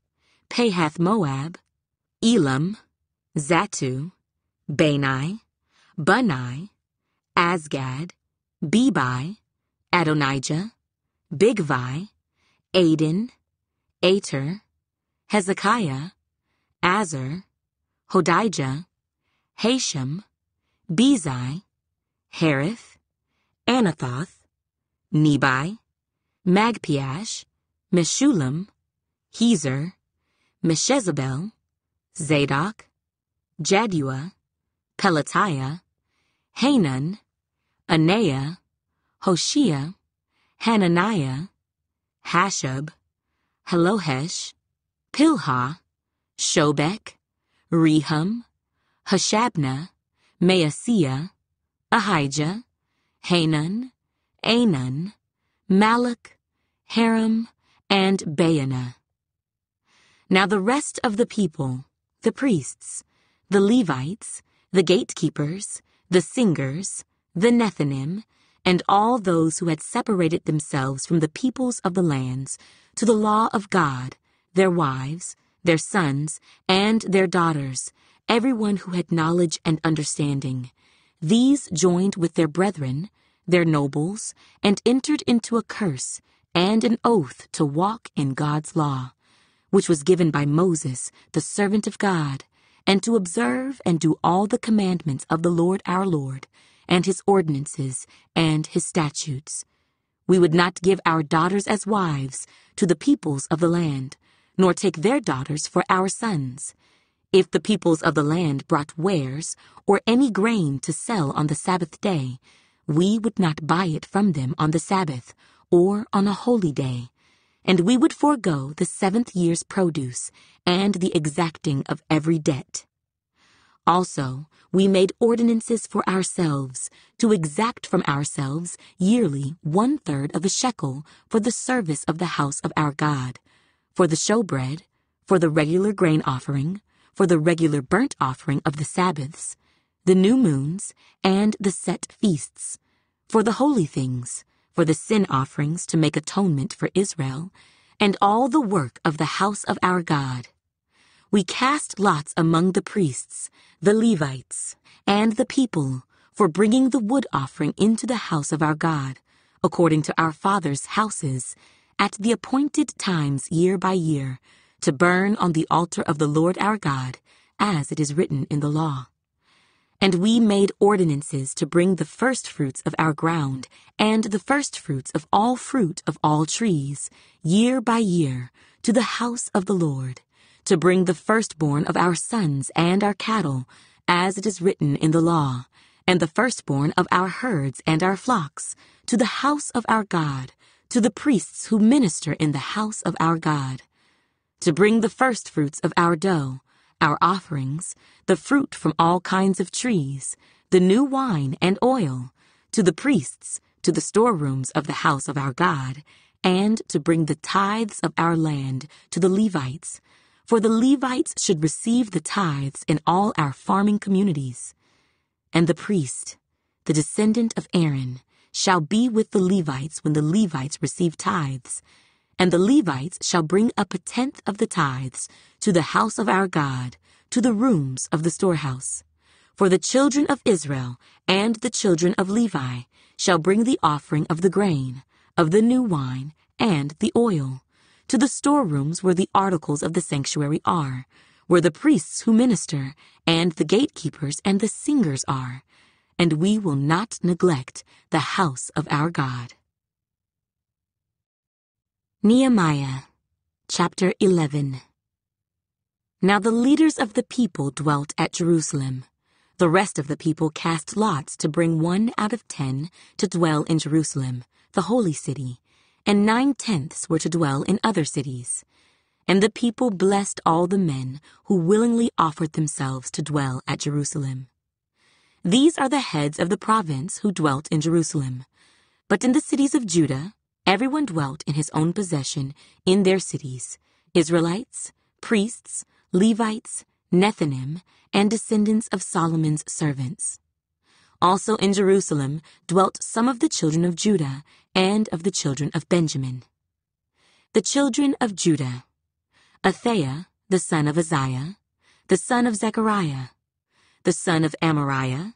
Pahath-Moab, Elam, Zatu, Bani, Bunai, Azgad, Bebai, Adonijah, Bigvai, Adin, Ater, Hezekiah, Azar, Hodijah, Hashem, Bezai, Harith, Anathoth, Nebai, Magpiash, Meshullam, Hezer, Meshezabel, Zadok, Jaddua, Pelatiah, Hanan, Anaiah, Hoshea, Hananiah, Hashab, Halohesh, Pilha, Shobek, Rehum, Hashabnah, Maaseiah, Ahijah, Hanan, Anan, Malach, Haram, and Baanah. Now the rest of the people, the priests, the Levites, the gatekeepers, the singers, the Nethinim, and all those who had separated themselves from the peoples of the lands to the law of God, their wives, their sons, and their daughters, everyone who had knowledge and understanding, these joined with their brethren, their nobles, and entered into a curse and an oath to walk in God's law, which was given by Moses, the servant of God, and to observe and do all the commandments of the Lord our Lord, and his ordinances and his statutes. We would not give our daughters as wives to the peoples of the land, nor take their daughters for our sons. If the peoples of the land brought wares or any grain to sell on the Sabbath day, we would not buy it from them on the Sabbath or on a holy day, and we would forego the 7th year's produce and the exacting of every debt. Also, we made ordinances for ourselves to exact from ourselves yearly 1/3 of a shekel for the service of the house of our God, for the showbread, for the regular grain offering, for the regular burnt offering of the Sabbaths, the new moons, and the set feasts, for the holy things, for the sin offerings to make atonement for Israel, and all the work of the house of our God. We cast lots among the priests, the Levites, and the people for bringing the wood offering into the house of our God, according to our fathers' houses, at the appointed times year by year, to burn on the altar of the Lord our God, as it is written in the law. And we made ordinances to bring the firstfruits of our ground, and the firstfruits of all fruit of all trees, year by year, to the house of the Lord, to bring the firstborn of our sons and our cattle, as it is written in the law, and the firstborn of our herds and our flocks, to the house of our God, to the priests who minister in the house of our God, to bring the firstfruits of our dough, our offerings, the fruit from all kinds of trees, the new wine and oil, to the priests, to the storerooms of the house of our God, and to bring the tithes of our land to the Levites, for the Levites should receive the tithes in all our farming communities. And the priest, the descendant of Aaron, shall be with the Levites when the Levites receive tithes, and the Levites shall bring up 1/10 of the tithes to the house of our God, to the rooms of the storehouse. For the children of Israel and the children of Levi shall bring the offering of the grain, of the new wine, and the oil, to the storerooms where the articles of the sanctuary are, where the priests who minister, and the gatekeepers and the singers are, and we will not neglect the house of our God. Nehemiah, Chapter 11. Now the leaders of the people dwelt at Jerusalem. The rest of the people cast lots to bring 1 out of 10 to dwell in Jerusalem, the holy city, and 9/10 were to dwell in other cities. And the people blessed all the men who willingly offered themselves to dwell at Jerusalem. These are the heads of the province who dwelt in Jerusalem. But in the cities of Judah, everyone dwelt in his own possession in their cities, Israelites, priests, Levites, Nethinim, and descendants of Solomon's servants. Also in Jerusalem dwelt some of the children of Judah and of the children of Benjamin. The children of Judah: Athaiah, the son of Uzziah, the son of Zechariah, the son of Amariah,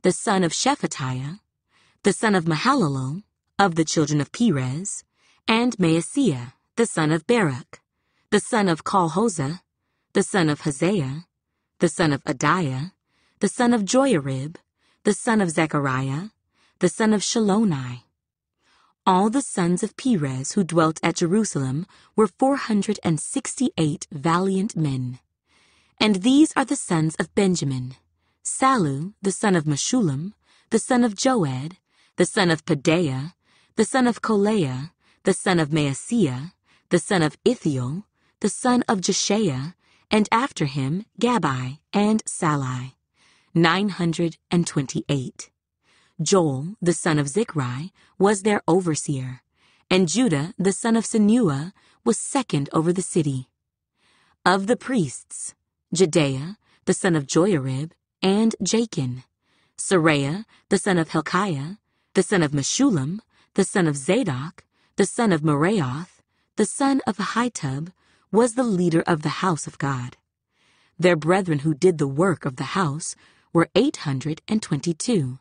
the son of Shephatiah, the son of Mahalalel, of the children of Perez, and Maaseiah, the son of Baruch, the son of Col-Hozeh, the son of Hosea, the son of Adiah, the son of Joiarib, the son of Zechariah, the son of Shiloni. All the sons of Perez who dwelt at Jerusalem were 468 valiant men. And these are the sons of Benjamin: Sallu, the son of Meshullam, the son of Joed, the son of Pedaiah, the son of Kolaiah, the son of Maaseiah, the son of Ithiel, the son of Jeshaiah, and after him Gabai and Salai, 928. Joel, the son of Zichri, was their overseer, and Judah, the son of Senua, was second over the city. Of the priests: Jedaiah, the son of Joiarib, and Jachin; Seraiah, the son of Hilkiah, the son of Meshullam, the son of Zadok, the son of Meraioth, the son of Ahitub, was the leader of the house of God. Their brethren who did the work of the house were 822.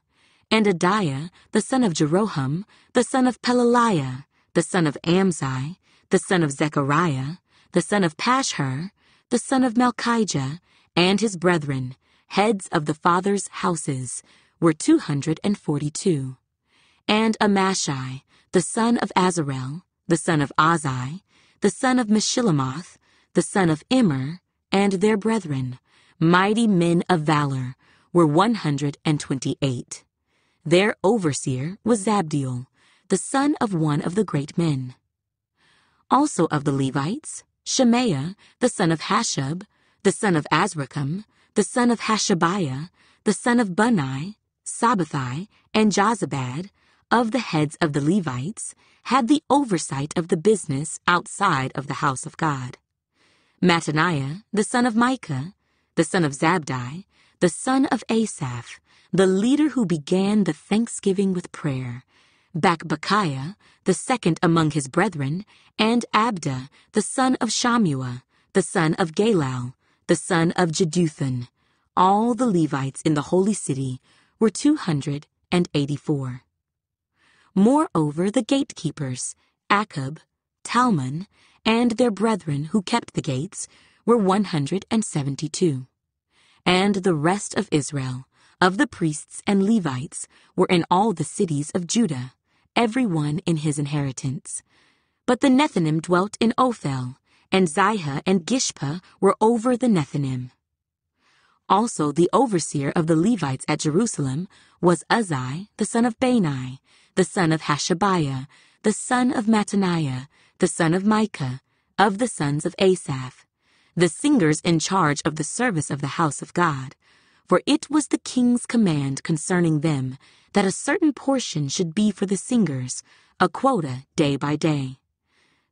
And Adiah, the son of Jeroham, the son of Pelaliah, the son of Amzi, the son of Zechariah, the son of Pashhur, the son of Malchijah, and his brethren, heads of the fathers' houses, were 242. And Amashai, the son of Azarel, the son of Azai, the son of Meshillemoth, the son of Immer, and their brethren, mighty men of valor, were 128. Their overseer was Zabdiel, the son of one of the great men. Also of the Levites: Shemaiah, the son of Hashub, the son of Azrikam, the son of Hashabiah, the son of Bunai, Sabbathai, and Jozabad, of the heads of the Levites, had the oversight of the business outside of the house of God. Mattaniah, the son of Micah, the son of Zabdi, the son of Asaph, the leader who began the thanksgiving with prayer; Bakbukiah, the second among his brethren; and Abda, the son of Shammua, the son of Galal, the son of Jeduthun. All the Levites in the holy city were 284. Moreover, the gatekeepers, Akub, Talmon, and their brethren who kept the gates, were 172. And the rest of Israel, of the priests and Levites, were in all the cities of Judah, every one in his inheritance. But the Nethinim dwelt in Ophel, and Zihah and Gishpa were over the Nethinim. Also the overseer of the Levites at Jerusalem was Uzzi, the son of Bani, the son of Hashabiah, the son of Mattaniah, the son of Micah, of the sons of Asaph, the singers in charge of the service of the house of God. For it was the king's command concerning them that a certain portion should be for the singers, a quota day by day.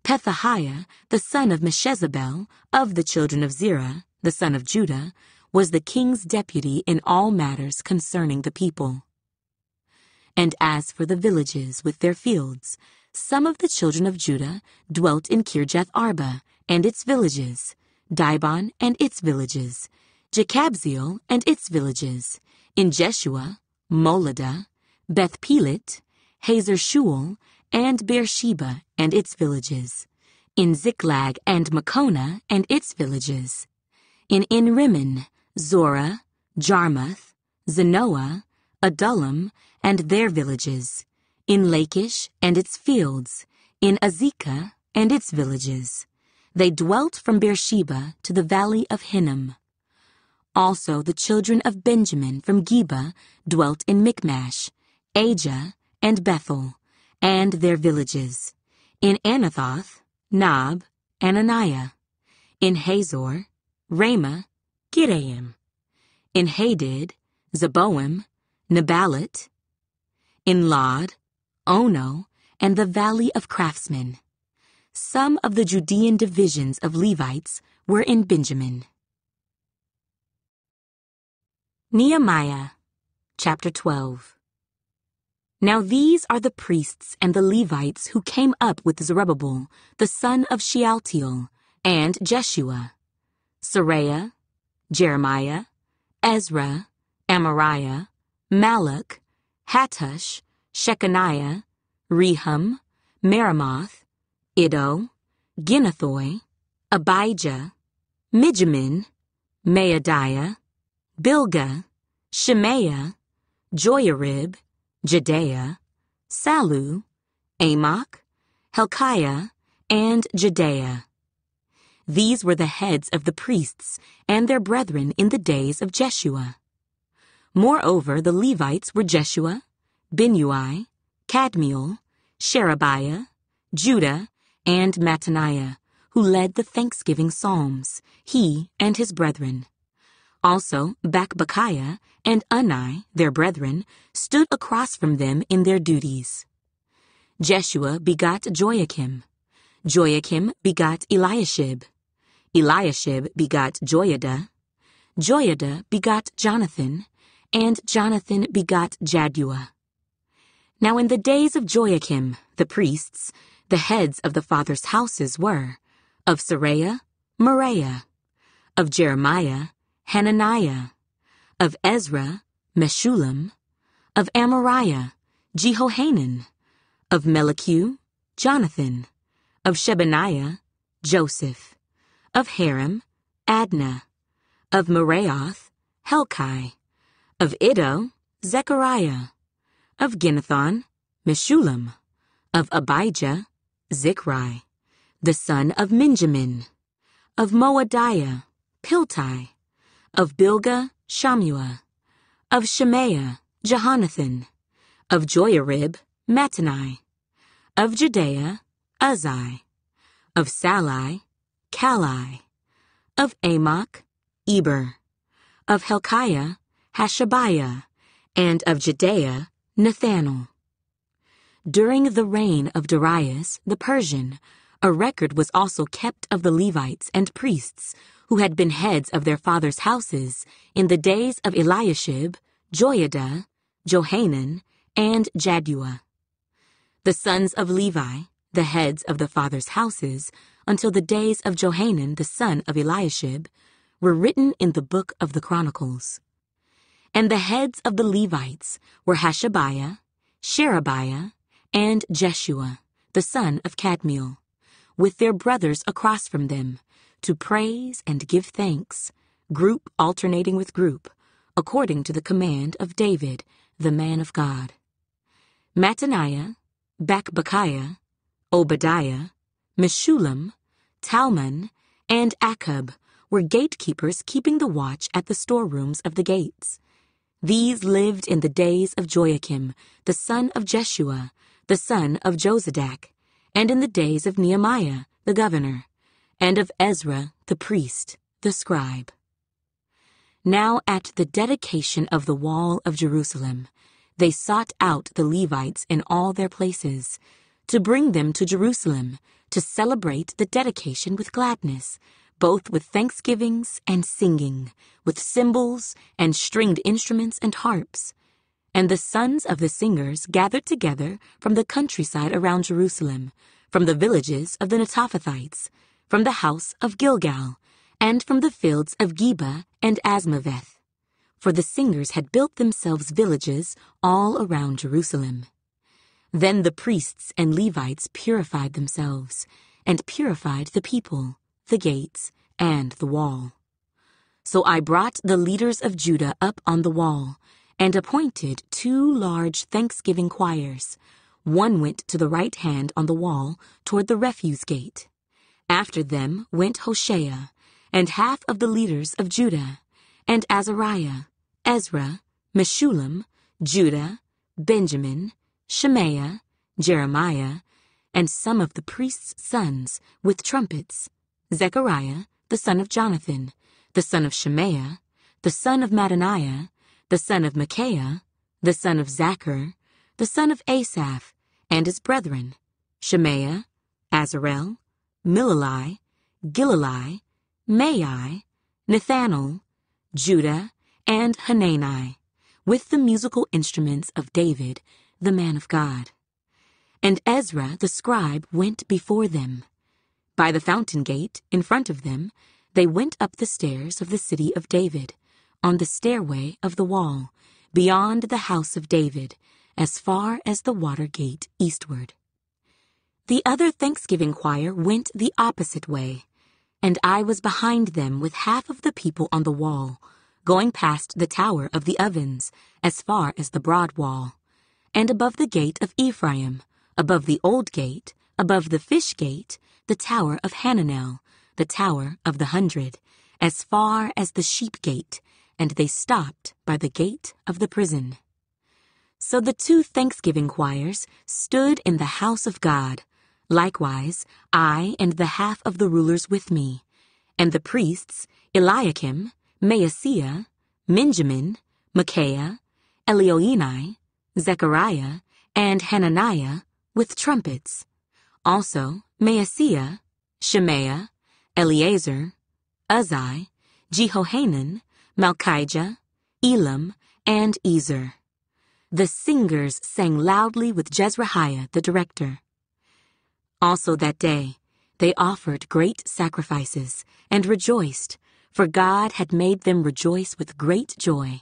Pethahiah, the son of Meshezabel, of the children of Zerah, the son of Judah, was the king's deputy in all matters concerning the people. And as for the villages with their fields, some of the children of Judah dwelt in Kirjath Arba and its villages, Dibon and its villages, Jekabzeel and its villages, in Jeshua, Moladah, Beth Pelet, Hazer Shual, and Beersheba and its villages, in Ziklag and Makona and its villages, in Rimmon, Zorah, Jarmuth, Zanoah, Adullam, and their villages, in Lachish and its fields, in Azekah and its villages, They dwelt from Beersheba to the valley of Hinnom. Also the children of Benjamin from Geba dwelt in Michmash, Ajah, and Bethel, and their villages, in Anathoth, Nob, Ananiah, in Hazor, Ramah, Gittaim, in Hadid, Zeboim, Neballat, in Lod, Ono, and the valley of craftsmen. Some of the Judean divisions of Levites were in Benjamin. Nehemiah, chapter 12. Now these are the priests and the Levites who came up with Zerubbabel, the son of Shealtiel, and Jeshua, Seraiah, Jeremiah, Ezra, Amariah, Malach, Hattush, Shechaniah, Rehum, Meremoth, Iddo, Ginnethoi, Abijah, Mijamin, Maadiah, Bilgah, Shemaiah, Joiarib, Jedaiah, Sallu, Amok, Helkiah, and Jedaiah. These were the heads of the priests and their brethren in the days of Jeshua. Moreover, the Levites were Jeshua, Binnui, Kadmiel, Sherebiah, Judah, and Mattaniah, who led the thanksgiving psalms, he and his brethren. Also, Bakbukiah and Unni, their brethren, stood across from them in their duties. Jeshua begot Joachim. Joachim begot Eliashib. Eliashib begot Joiada. Joiada begot Jonathan, and Jonathan begot Jaddua. Now in the days of Joachim, the priests, the heads of the fathers' houses were, of Seraiah, Moriah, of Jeremiah, Hananiah, of Ezra, Meshullam, of Amariah, Jehohanan, of Melichu, Jonathan, of Shebaniah, Joseph, of Haram, Adnah, of Meraioth, Helkai, of Iddo, Zechariah, of Ginnethon, Meshullam, of Abijah, Zichri, the son of Minjamin, of Moadiah, Piltai, of Bilgah, Shammua, of Shemaiah, Jehonathan, of Joiarib, Mattani, of Jedaiah, Uzzi, of Salai, Kalai, of Amok, Eber, of Helkiah, Hashabiah, and of Jedaiah, Nathanael. During the reign of Darius the Persian, a record was also kept of the Levites and priests who had been heads of their fathers' houses in the days of Eliashib, Joiada, Johanan, and Jaddua. The sons of Levi, the heads of the fathers' houses, until the days of Johanan the son of Eliashib, were written in the book of the Chronicles. And the heads of the Levites were Hashabiah, Sherebiah, and Jeshua, the son of Kadmiel, with their brothers across from them, to praise and give thanks, group alternating with group, according to the command of David, the man of God. Mattaniah, Bakbukiah, Obadiah, Meshullam, Talmon, and Akub were gatekeepers keeping the watch at the storerooms of the gates. These lived in the days of Joachim, the son of Jeshua, the son of Josadak, and in the days of Nehemiah, the governor, and of Ezra, the priest, the scribe. Now at the dedication of the wall of Jerusalem, they sought out the Levites in all their places, to bring them to Jerusalem, to celebrate the dedication with gladness, both with thanksgivings and singing, with cymbals and stringed instruments and harps. And the sons of the singers gathered together from the countryside around Jerusalem, from the villages of the Netophathites, from the house of Gilgal, and from the fields of Geba and Asmaveth. For the singers had built themselves villages all around Jerusalem. Then the priests and Levites purified themselves, and purified the people, the gates, and the wall. So I brought the leaders of Judah up on the wall, and appointed 2 large thanksgiving choirs. One went to the right hand on the wall toward the refuse gate. After them went Hoshea, and half of the leaders of Judah, and Azariah, Ezra, Meshullam, Judah, Benjamin, Shemaiah, Jeremiah, and some of the priests' sons with trumpets, Zechariah, the son of Jonathan, the son of Shemaiah, the son of Mattaniah, the son of Micaiah, the son of Zachar, the son of Asaph, and his brethren, Shemaiah, Azarel, Milalai, Gilalai, Maai, Nethanel, Judah, and Hanani, with the musical instruments of David, the man of God. And Ezra the scribe went before them. By the fountain gate, in front of them, they went up the stairs of the city of David, on the stairway of the wall, beyond the house of David, as far as the water gate eastward. The other thanksgiving choir went the opposite way, and I was behind them with half of the people on the wall, going past the tower of the ovens, as far as the broad wall, and above the gate of Ephraim, above the old gate, above the fish gate, the tower of Hananel, the tower of the 100, as far as the sheep gate, and they stopped by the gate of the prison. So the 2 thanksgiving choirs stood in the house of God, likewise I and the half of the rulers with me, and the priests Eliakim, Maaseiah, Benjamin, Micaiah, Elioenai, Zechariah, and Hananiah with trumpets, also Maaseiah, Shemaiah, Eleazar, Uzzi, Jehohanan, Malchijah, Elam, and Ezer. The singers sang loudly with Jezrahiah the director. Also that day they offered great sacrifices and rejoiced, for God had made them rejoice with great joy.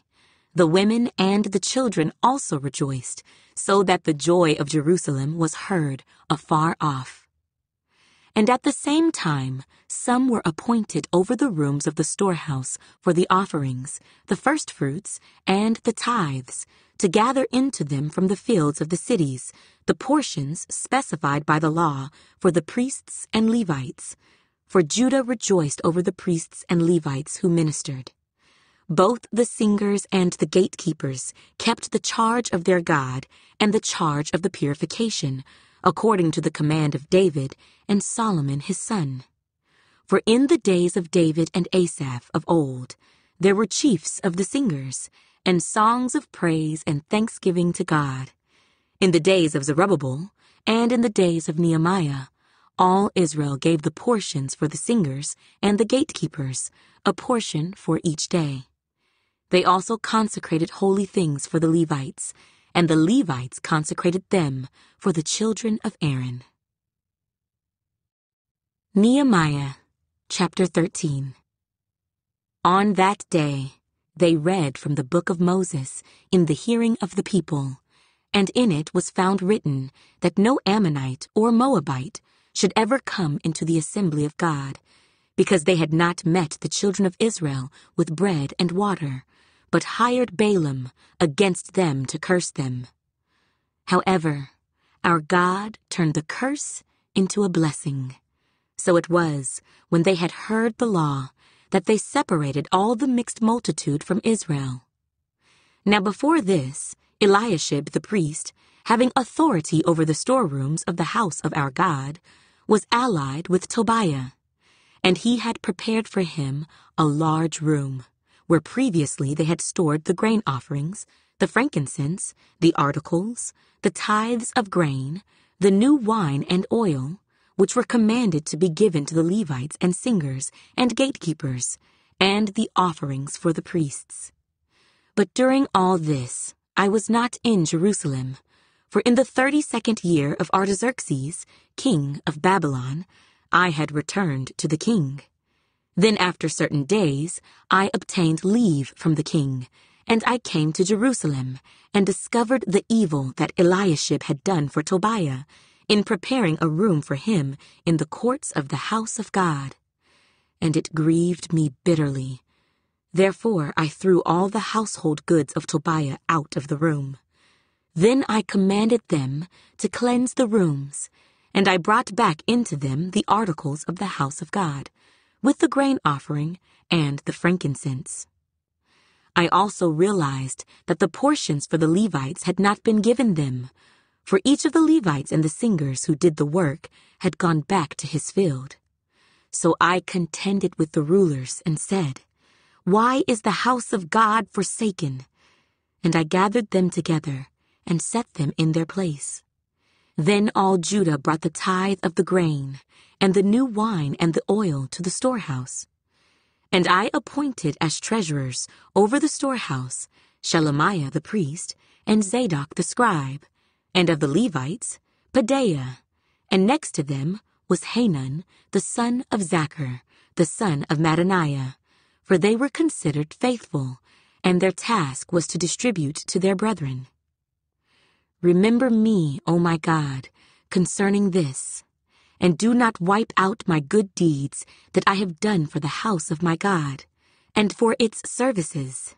The women and the children also rejoiced, so that the joy of Jerusalem was heard afar off. And at the same time, some were appointed over the rooms of the storehouse for the offerings, the firstfruits, and the tithes, to gather into them from the fields of the cities the portions specified by the law for the priests and Levites. For Judah rejoiced over the priests and Levites who ministered. Both the singers and the gatekeepers kept the charge of their God and the charge of the purification, according to the command of David and Solomon his son. For in the days of David and Asaph of old, there were chiefs of the singers, and songs of praise and thanksgiving to God. In the days of Zerubbabel, and in the days of Nehemiah, all Israel gave the portions for the singers and the gatekeepers, a portion for each day. They also consecrated holy things for the Levites, and the Levites consecrated them for the children of Aaron. Nehemiah, chapter 13. On that day, they read from the book of Moses in the hearing of the people, and in it was found written that no Ammonite or Moabite should ever come into the assembly of God, because they had not met the children of Israel with bread and water, but hired Balaam against them to curse them. However, our God turned the curse into a blessing. So it was, when they had heard the law, that they separated all the mixed multitude from Israel. Now before this, Eliashib the priest, having authority over the storerooms of the house of our God, was allied with Tobiah, and he had prepared for him a large room, where previously they had stored the grain offerings, the frankincense, the articles, the tithes of grain, the new wine and oil, which were commanded to be given to the Levites and singers and gatekeepers, and the offerings for the priests. But during all this, I was not in Jerusalem, for in the 32nd year of Artaxerxes, king of Babylon, I had returned to the king. Then after certain days, I obtained leave from the king, and I came to Jerusalem, and discovered the evil that Eliashib had done for Tobiah, in preparing a room for him in the courts of the house of God. And it grieved me bitterly. Therefore I threw all the household goods of Tobiah out of the room. Then I commanded them to cleanse the rooms, And I brought back into them the articles of the house of God, with the grain offering and the frankincense. I also realized that the portions for the Levites had not been given them, for each of the Levites and the singers who did the work had gone back to his field. So I contended with the rulers and said, "Why is the house of God forsaken?" And I gathered them together and set them in their place. Then all Judah brought the tithe of the grain, and the new wine and the oil to the storehouse. And I appointed as treasurers over the storehouse Shelemiah the priest, and Zadok the scribe, and of the Levites, Pedaiah, and next to them was Hanan, the son of Zachar, the son of Mattaniah, for they were considered faithful, and their task was to distribute to their brethren. Remember me, O my God, concerning this, and do not wipe out my good deeds that I have done for the house of my God, and for its services.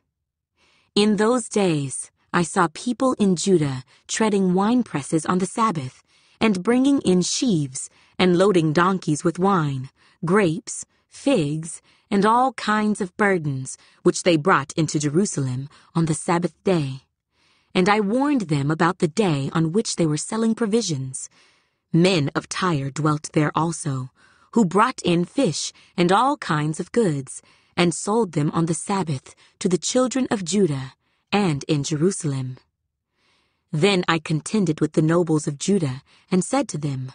In those days I saw people in Judah treading winepresses on the Sabbath, and bringing in sheaves, and loading donkeys with wine, grapes, figs, and all kinds of burdens, which they brought into Jerusalem on the Sabbath day. And I warned them about the day on which they were selling provisions. Men of Tyre dwelt there also, who brought in fish and all kinds of goods, and sold them on the Sabbath to the children of Judah, and in Jerusalem. Then I contended with the nobles of Judah, and said to them,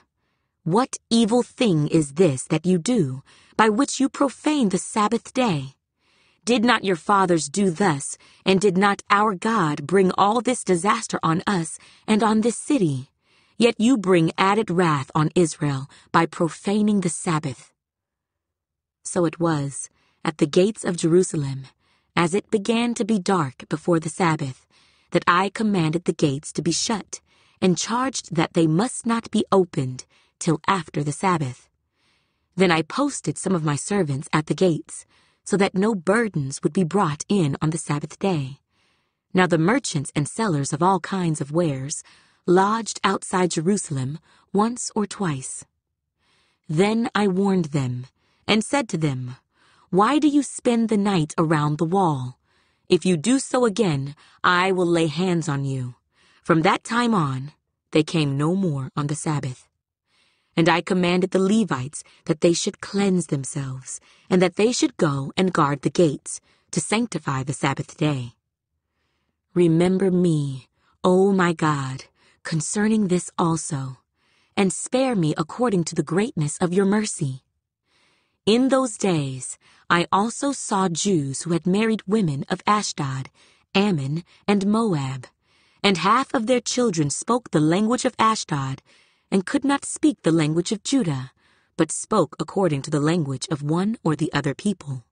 "What evil thing is this that you do, by which you profane the Sabbath day? Did not your fathers do thus, and did not our God bring all this disaster on us and on this city? Yet you bring added wrath on Israel by profaning the Sabbath." So it was, at the gates of Jerusalem, as it began to be dark before the Sabbath, that I commanded the gates to be shut, and charged that they must not be opened till after the Sabbath. Then I posted some of my servants at the gates, so that no burdens would be brought in on the Sabbath day. Now the merchants and sellers of all kinds of wares lodged outside Jerusalem once or twice. Then I warned them, and said to them, "Why do you spend the night around the wall? If you do so again, I will lay hands on you." From that time on, they came no more on the Sabbath. And I commanded the Levites that they should cleanse themselves, and that they should go and guard the gates, to sanctify the Sabbath day. Remember me, O my God, concerning this also, and spare me according to the greatness of your mercy. In those days I also saw Jews who had married women of Ashdod, Ammon, and Moab, and half of their children spoke the language of Ashdod, and could not speak the language of Judah, but spoke according to the language of one or the other people.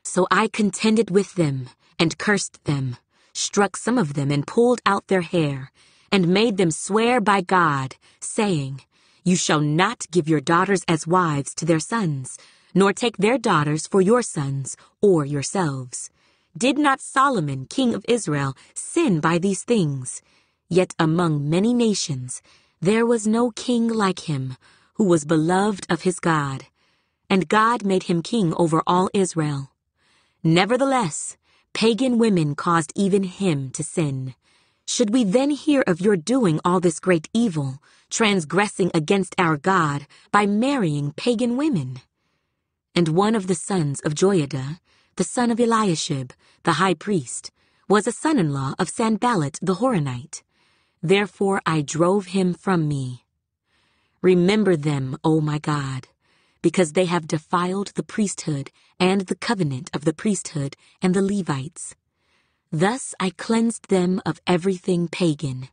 So I contended with them, and cursed them, struck some of them, and pulled out their hair, and made them swear by God, saying, "You shall not give your daughters as wives to their sons, nor take their daughters for your sons, or yourselves. Did not Solomon, king of Israel, sin by these things? Yet among many nations there was no king like him, who was beloved of his God, and God made him king over all Israel. Nevertheless, pagan women caused even him to sin. Should we then hear of your doing all this great evil, transgressing against our God by marrying pagan women?" And one of the sons of Joiada, the son of Eliashib, the high priest, was a son-in-law of Sanballat the Horonite. Therefore I drove him from me. Remember them, O my God, because they have defiled the priesthood and the covenant of the priesthood and the Levites. Thus I cleansed them of everything pagan.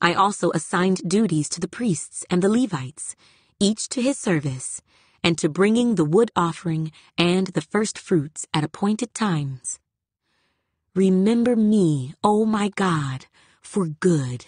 I also assigned duties to the priests and the Levites, each to his service, and to bringing the wood offering and the first fruits at appointed times. Remember me, O my God, for good.